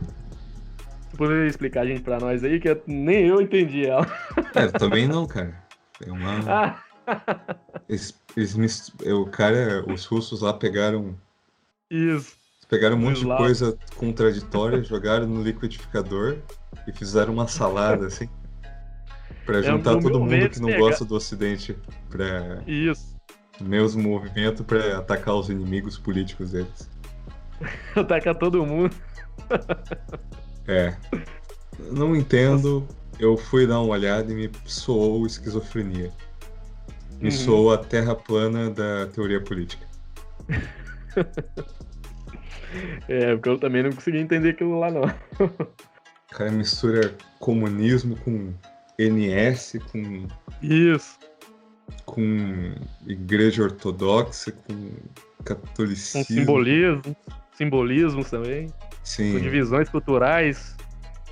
Você poderia explicar a gente pra nós aí, que nem eu entendi ela. Também não, cara. É uma... Os russos lá pegaram Isso. um monte de coisa contraditória, jogaram no liquidificador e fizeram uma salada, assim, pra juntar todo mundo que não gosta do Ocidente pra... Isso. Mesmo movimento pra atacar os inimigos políticos deles. Atacar todo mundo. Não entendo. Eu fui dar uma olhada e me soou esquizofrenia. Me soou a terra plana da teoria política. Porque eu também não consegui entender aquilo lá, não. O cara mistura comunismo com NS, com... Isso. Com igreja ortodoxa, com catolicismo. Com simbolismos também. Sim. Com divisões culturais.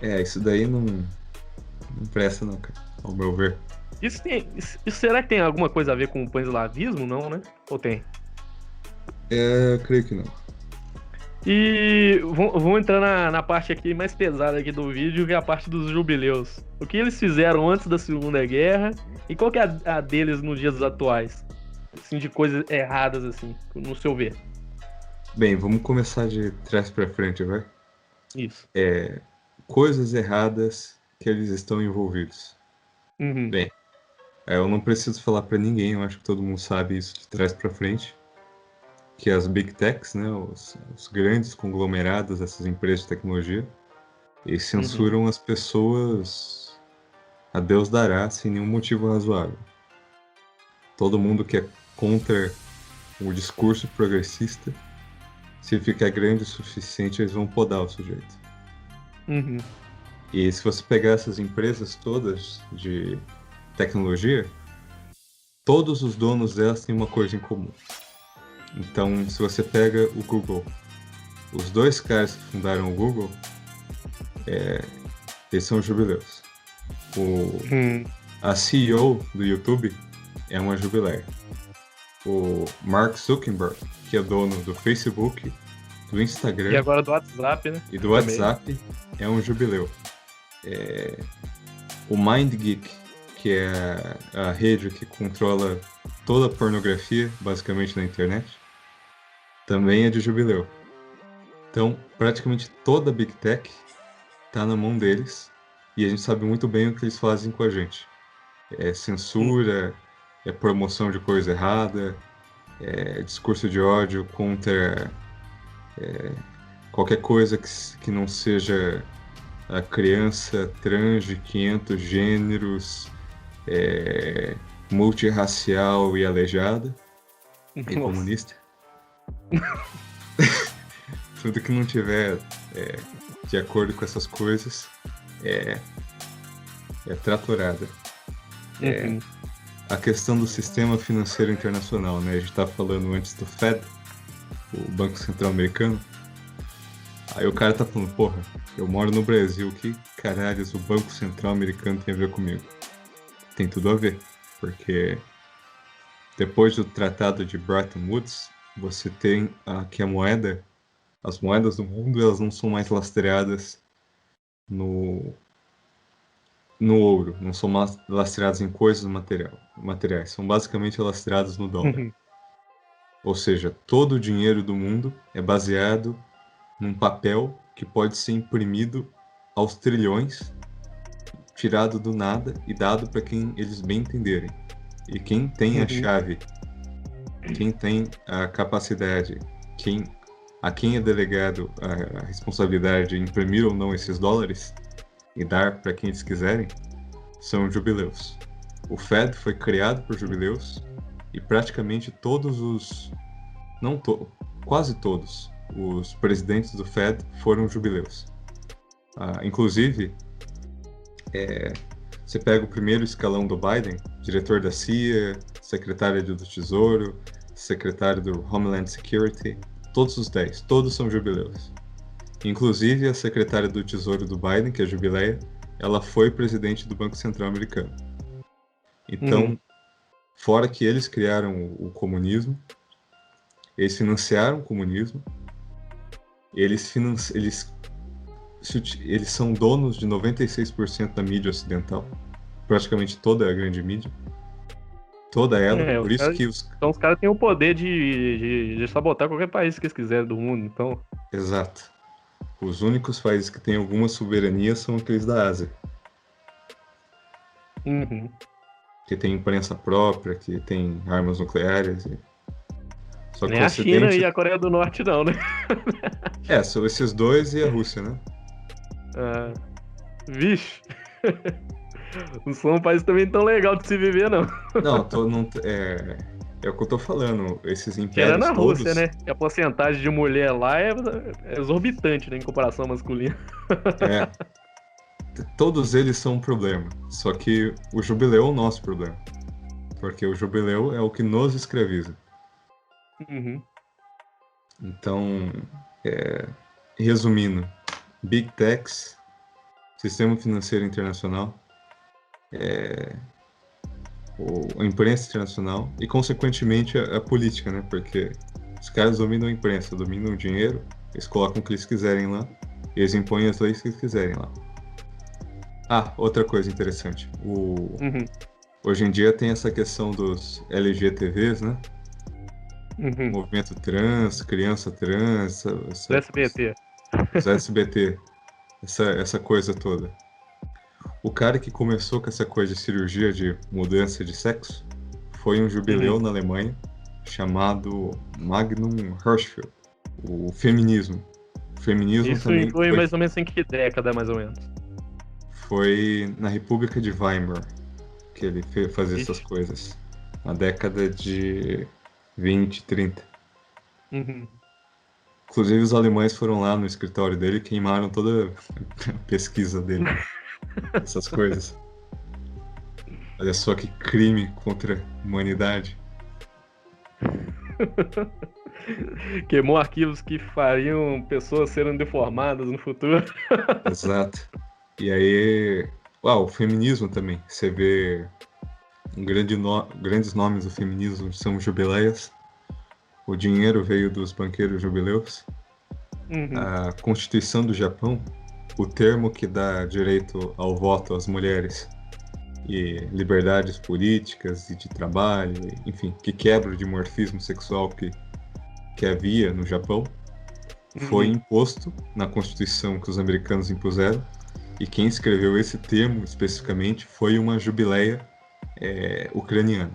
Isso daí não presta não, cara, ao meu ver. Isso será que tem alguma coisa a ver com o pan-eslavismo? Não, né? Ou tem? Eu creio que não. E vamos entrar na parte aqui mais pesada aqui do vídeo, que é a parte dos jubileus. O que eles fizeram antes da Segunda Guerra e qual que é a deles nos dias atuais? Assim, de coisas erradas, assim, no seu ver. Bem, vamos começar de trás para frente, vai? Isso. Coisas erradas que eles estão envolvidos. Uhum. Bem, eu não preciso falar para ninguém, eu acho que todo mundo sabe isso de trás para frente, que as Big Techs, né, os grandes conglomerados, essas empresas de tecnologia, eles Uhum. censuram as pessoas a Deus dará sem nenhum motivo razoável. Todo mundo que é contra o discurso progressista, se ficar grande o suficiente, eles vão podar o sujeito. Uhum. E se você pegar essas empresas todas de tecnologia, todos os donos delas têm uma coisa em comum. Então, se você pega o Google, os dois caras que fundaram o Google, eles são jubileus. Uhum. A CEO do YouTube é uma jubileia. O Mark Zuckerberg, que é dono do Facebook, do E Instagram agora do WhatsApp, né? e do Também. WhatsApp, é um jubileu. O MindGeek, que é a rede que controla toda a pornografia, basicamente, na internet, também é de jubileu. Então, praticamente toda a Big Tech está na mão deles e a gente sabe muito bem o que eles fazem com a gente. É censura, é promoção de coisa errada, é discurso de ódio contra qualquer coisa que não seja a criança trans de 500 gêneros, multirracial e aleijada, e Nossa. comunista. Tudo que não tiver de acordo com essas coisas é tratorada. Uhum. A questão do sistema financeiro internacional, né? A gente estava falando antes do Fed, o Banco Central Americano. Aí o cara tá falando, porra, eu moro no Brasil, que caralhos o Banco Central Americano tem a ver comigo? Tem tudo a ver, porque depois do Tratado de Bretton Woods, você tem que as moedas do mundo, elas não são mais lastreadas no ouro, não são mais lastreadas em coisas materiais, são basicamente lastreadas no dólar. Uhum. Ou seja, todo o dinheiro do mundo é baseado num papel que pode ser imprimido aos trilhões, tirado do nada e dado para quem eles bem entenderem. E quem tem a Uhum. chave, quem tem a capacidade, a quem é delegado a responsabilidade de imprimir ou não esses dólares e dar para quem eles quiserem, são jubileus. O Fed foi criado por jubileus e praticamente quase todos os presidentes do Fed foram jubileus. Inclusive, você pega o primeiro escalão do Biden, diretor da CIA, secretário do Tesouro, secretário do Homeland Security, todos os 10, todos são jubileus. Inclusive a secretária do Tesouro do Biden, que é a jubileia, ela foi presidente do Banco Central Americano. Então, fora que eles criaram o comunismo, eles financiaram o comunismo, eles são donos de 96% da mídia ocidental, praticamente toda a grande mídia, toda ela, por isso que Então os caras têm o poder de sabotar qualquer país que eles quiserem do mundo, então... Exato. Os únicos países que têm alguma soberania são aqueles da Ásia. Uhum. Que tem imprensa própria, que tem armas nucleares. Só que Nem o a China Ocidente... e a Coreia do Norte não, né? São esses dois e a Rússia, né? Vixe. Não são um país também tão legal de se viver, não. Não, é o que eu tô falando. Esses Tirando impérios a Rússia, todos... né? E a porcentagem de mulher lá é exorbitante, né, em comparação masculina. Todos eles são um problema. Só que o jubileu é o nosso problema. Porque o jubileu é o que nos escraviza. Uhum. Então, resumindo, Big Techs, sistema financeiro internacional, a imprensa internacional e, consequentemente, a política, né? Porque Os caras dominam a imprensa, dominam o dinheiro, eles colocam o que eles quiserem lá, e eles impõem as leis que eles quiserem lá. Ah, outra coisa interessante. Uhum, Hoje em dia tem essa questão dos LGTVs, né? uhum. Movimento trans, criança trans, Do SBT. os SBT, essa coisa toda. O cara que começou com essa coisa de cirurgia de mudança de sexo foi um jubileu Uhum. na Alemanha chamado Magnum Hirschfeld. O feminismo. O feminismo Isso também foi mais ou menos em que década, mais ou menos? foi na República de Weimar que ele fazia essas Ixi. coisas. Na década de 20, 30. Uhum. Inclusive os alemães foram lá no escritório dele e queimaram toda a pesquisa dele. Essas coisas. Olha só que crime contra a humanidade. Queimou arquivos que fariam pessoas serem deformadas no futuro. Exato. E aí, o feminismo também. Você vê grandes nomes do feminismo são jubileias. O dinheiro veio dos banqueiros jubileus. Uhum. A Constituição do Japão, o termo que dá direito ao voto às mulheres e liberdades políticas e de trabalho, enfim, que quebra o dimorfismo sexual que havia no Japão, foi Uhum. imposto na Constituição que os americanos impuseram, e quem escreveu esse termo especificamente foi uma jubileia ucraniana.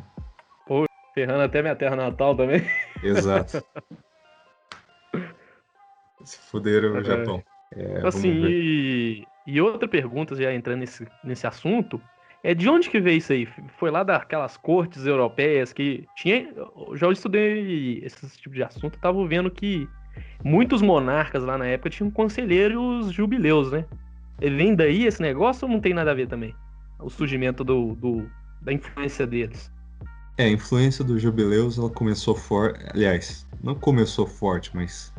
Pô, ferrando até minha terra natal também. Exato. Se fuderam o É. Japão. Assim, Vamos ver. e outra pergunta, já entrando nesse assunto, é de onde que veio isso aí? Foi lá daquelas cortes europeias que tinha. Eu já estudei esse tipo de assunto, eu tava vendo que muitos monarcas lá na época tinham conselheiros jubileus, né? Vem daí esse negócio ou não tem nada a ver também? O surgimento da influência deles. A influência dos jubileus, ela começou forte, aliás, não começou forte, mas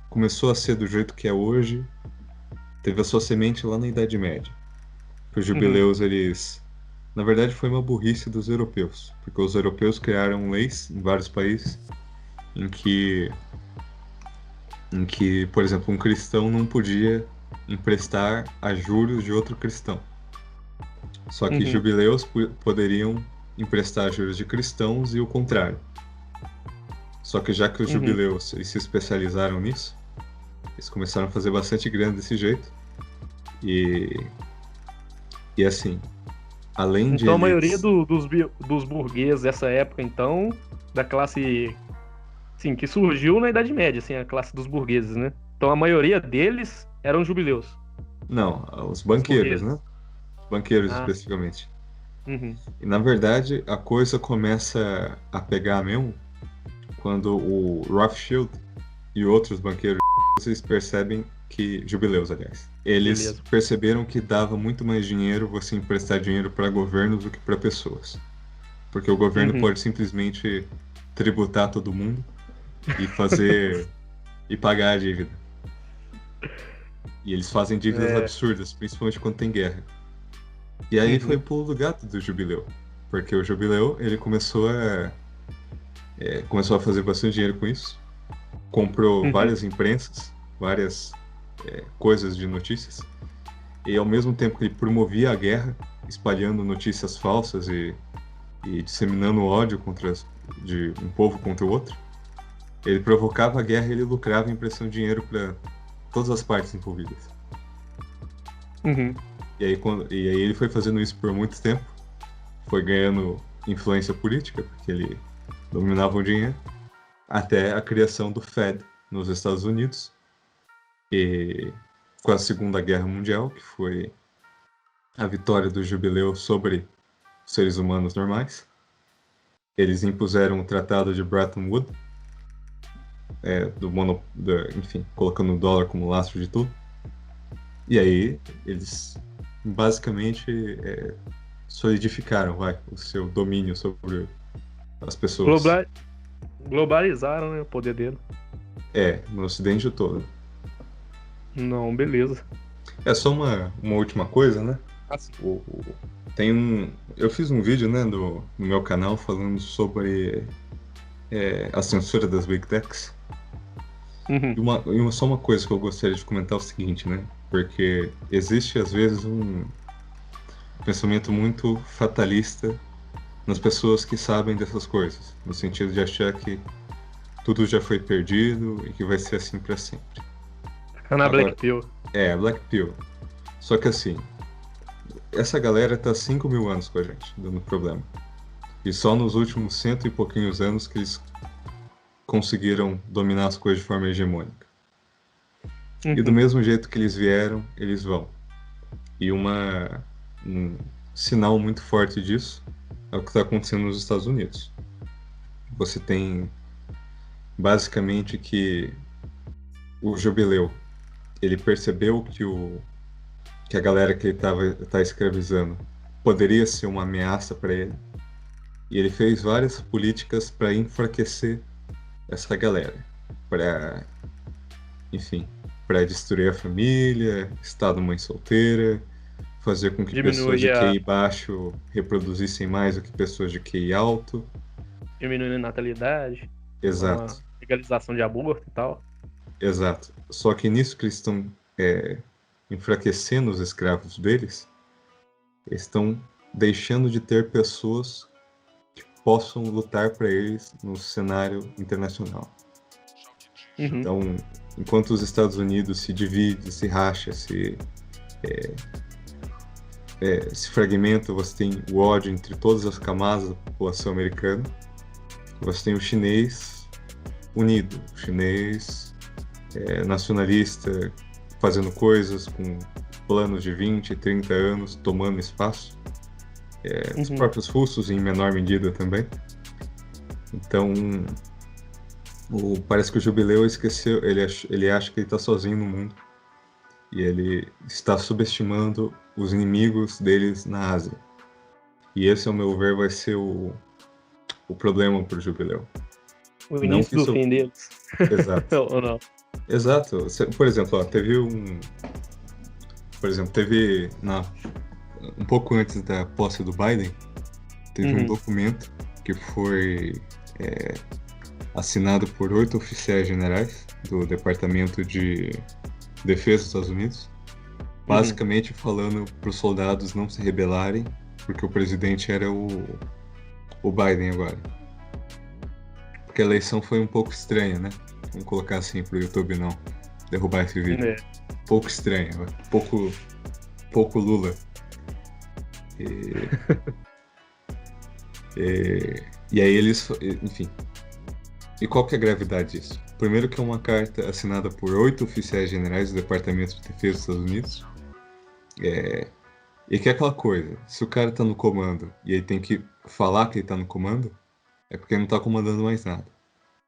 começou a ser do jeito que é hoje, teve a sua semente lá na Idade Média. Os Uhum, jubileus, eles, na verdade, foi uma burrice dos europeus, porque os europeus criaram leis em vários países em que, por exemplo, um cristão não podia emprestar a juros de outro cristão. Só que uhum, jubileus poderiam emprestar juros de cristãos e o contrário. Só que já que os uhum. jubileus eles se especializaram nisso, eles começaram a fazer bastante grana desse jeito. E, e assim, além de Então a maioria eles. dos burgueses dessa época, então, da classe, sim, que surgiu na Idade Média, assim, a classe dos burgueses, né? Então a maioria deles eram jubileus, Não, os os banqueiros, né? burgueses. Os banqueiros Ah, especificamente. uhum, E na verdade a coisa começa a pegar mesmo quando o Rothschild e outros banqueiros eles percebem que. Jubileus, aliás. Eles beleza. perceberam que dava muito mais dinheiro você emprestar dinheiro para governos do que para pessoas. Porque o governo Uhum, pode simplesmente tributar todo mundo e fazer e pagar a dívida. E eles fazem dívidas é, absurdas, principalmente quando tem guerra. E aí foi uhum, o pulo do gato do jubileu, porque o jubileu ele começou a fazer bastante dinheiro com isso, comprou uhum, várias imprensas, várias coisas de notícias, e ao mesmo tempo que ele promovia a guerra, espalhando notícias falsas e disseminando ódio de um povo contra o outro, ele provocava a guerra e ele lucrava impressão de dinheiro para todas as partes envolvidas. uhum, E aí ele foi fazendo isso por muito tempo, foi ganhando influência política, porque ele dominava o dinheiro, até a criação do Fed nos Estados Unidos, e com a Segunda Guerra Mundial, que foi a vitória do jubileu sobre os seres humanos normais. Eles impuseram o Tratado de Bretton Woods, enfim, colocando o dólar como lastro de tudo. E aí eles basicamente solidificaram, o seu domínio sobre as pessoas. Globa- globalizaram, né, o poder dele. No Ocidente todo. Não, beleza. É só uma última coisa, né? Assim. O- o- eu fiz um vídeo, né, no meu canal falando sobre a censura das Big Techs. Uhum. Só uma coisa que eu gostaria de comentar é o seguinte, né? Porque existe, às vezes, um pensamento muito fatalista nas pessoas que sabem dessas coisas, no sentido de achar que tudo já foi perdido e que vai ser assim para sempre. Fica na Agora, Black Pill. Black Pill. Só que assim, essa galera tá há 5.000 anos com a gente, dando problema. E só nos últimos 100 e pouquinhos anos que eles conseguiram dominar as coisas de forma hegemônica. Uhum. E do mesmo jeito que eles vieram, eles vão. E um sinal muito forte disso é o que está acontecendo nos Estados Unidos. Você tem basicamente que o Jubileu, ele percebeu que a galera que ele tá escravizando poderia ser uma ameaça para ele. E ele fez várias políticas para enfraquecer essa galera, para destruir a família, estado mãe solteira, fazer com que pessoas de QI baixo reproduzissem mais do que pessoas de QI alto. Diminuindo a natalidade. Exato. Legalização de aborto e tal. Exato. Só que nisso que eles estão enfraquecendo os escravos deles, eles estão deixando de ter pessoas que possam lutar para eles no cenário internacional. Uhum. Então, enquanto os Estados Unidos se divide, se racha, se fragmenta, você tem o ódio entre todas as camadas da população americana. Você tem o chinês unido, o chinês nacionalista, fazendo coisas com planos de 20, 30 anos, tomando espaço. Os próprios russos, em menor medida também. Então, parece que o Jubileu esqueceu, ele acha que ele está sozinho no mundo. E ele está subestimando os inimigos deles na Ásia. E esse, ao meu ver, vai ser o problema para o Jubileu. O início do fim deles. Exato. Ou não? Exato. Por exemplo, teve um pouco antes da posse do Biden, teve um documento que foi assinado por 8 oficiais generais do Departamento de Defesa dos Estados Unidos, basicamente falando para os soldados não se rebelarem, porque o presidente era o Biden agora. Porque a eleição foi um pouco estranha, né? Vamos colocar assim pro YouTube não derrubar esse vídeo. Um pouco estranha, pouco Lula. E aí eles, enfim. E qual que é a gravidade disso? Primeiro que é uma carta assinada por 8 oficiais generais do Departamento de Defesa dos Estados Unidos. E que é aquela coisa, se o cara tá no comando e aí tem que falar que ele tá no comando, é porque ele não tá comandando mais nada.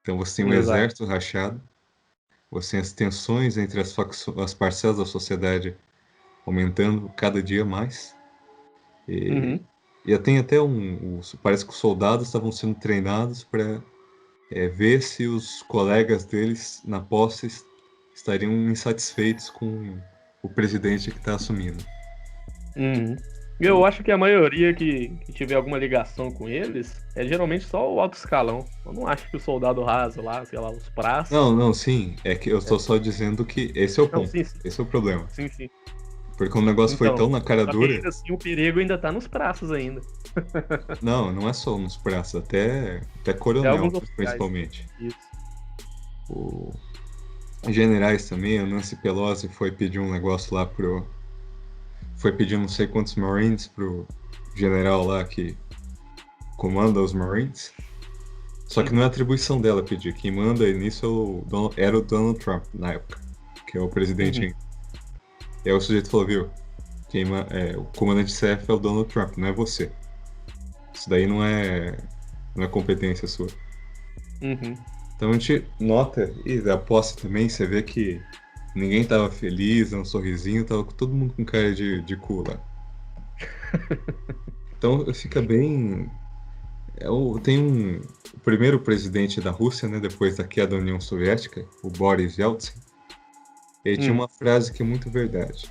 Então você tem um exército rachado, você tem as tensões entre as parcelas da sociedade aumentando cada dia mais. E tem até parece que os soldados estavam sendo treinados para ver se os colegas deles na posse estariam insatisfeitos com o presidente que está assumindo. Eu acho que a maioria que tiver alguma ligação com eles é geralmente só o alto escalão. Eu não acho que o soldado raso lá, sei lá, os praças... Não, sim. É que eu estou só dizendo que esse é o ponto. Sim. Esse é o problema. Sim. Porque o negócio foi tão na cara dura... Ainda assim, o perigo ainda tá nos praças ainda. Não é só nos praças. Até coronel, principalmente. Isso. Os generais também, a Nancy Pelosi foi pedir um negócio lá foi pedir não sei quantos Marines pro general lá que comanda os Marines. Só que não é atribuição dela pedir. Quem manda nisso era o Donald Trump na época, que é o presidente. E aí o sujeito falou, viu, o comandante-chefe é o Donald Trump, não é você. Isso daí não é competência sua. Então a gente nota, e da posse também, você vê que ninguém tava feliz, um sorrisinho, tava todo mundo com cara de cu lá. Então fica bem... Tem o primeiro presidente da Rússia, né, depois da queda da União Soviética, o Boris Yeltsin, ele tinha uma frase que é muito verdade,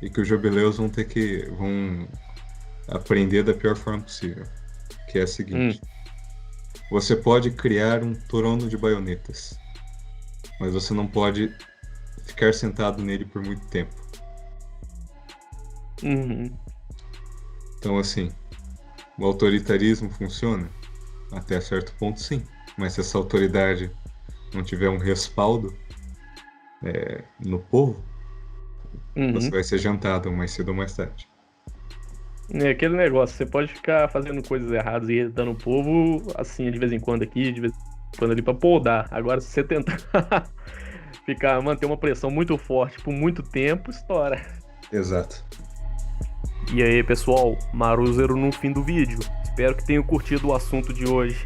e que os jubileus vão aprender da pior forma possível, que é a seguinte: Você pode criar um trono de baionetas, mas você não pode ficar sentado nele por muito tempo. Uhum. Então, assim, o autoritarismo funciona? Até certo ponto, sim. Mas se essa autoridade não tiver um respaldo no povo, você Uhum. vai ser jantado mais cedo ou mais tarde. É aquele negócio, você pode ficar fazendo coisas erradas e irritando o povo, assim, de vez em quando aqui, de vez em quando ali, pra podar. Agora, se você tentar manter uma pressão muito forte por muito tempo, estoura. Exato. E aí, pessoal, Maruzero no fim do vídeo. Espero que tenham curtido o assunto de hoje.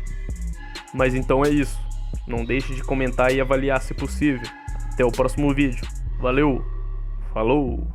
Mas então é isso. Não deixe de comentar e avaliar se possível. Até o próximo vídeo. Valeu! Falou!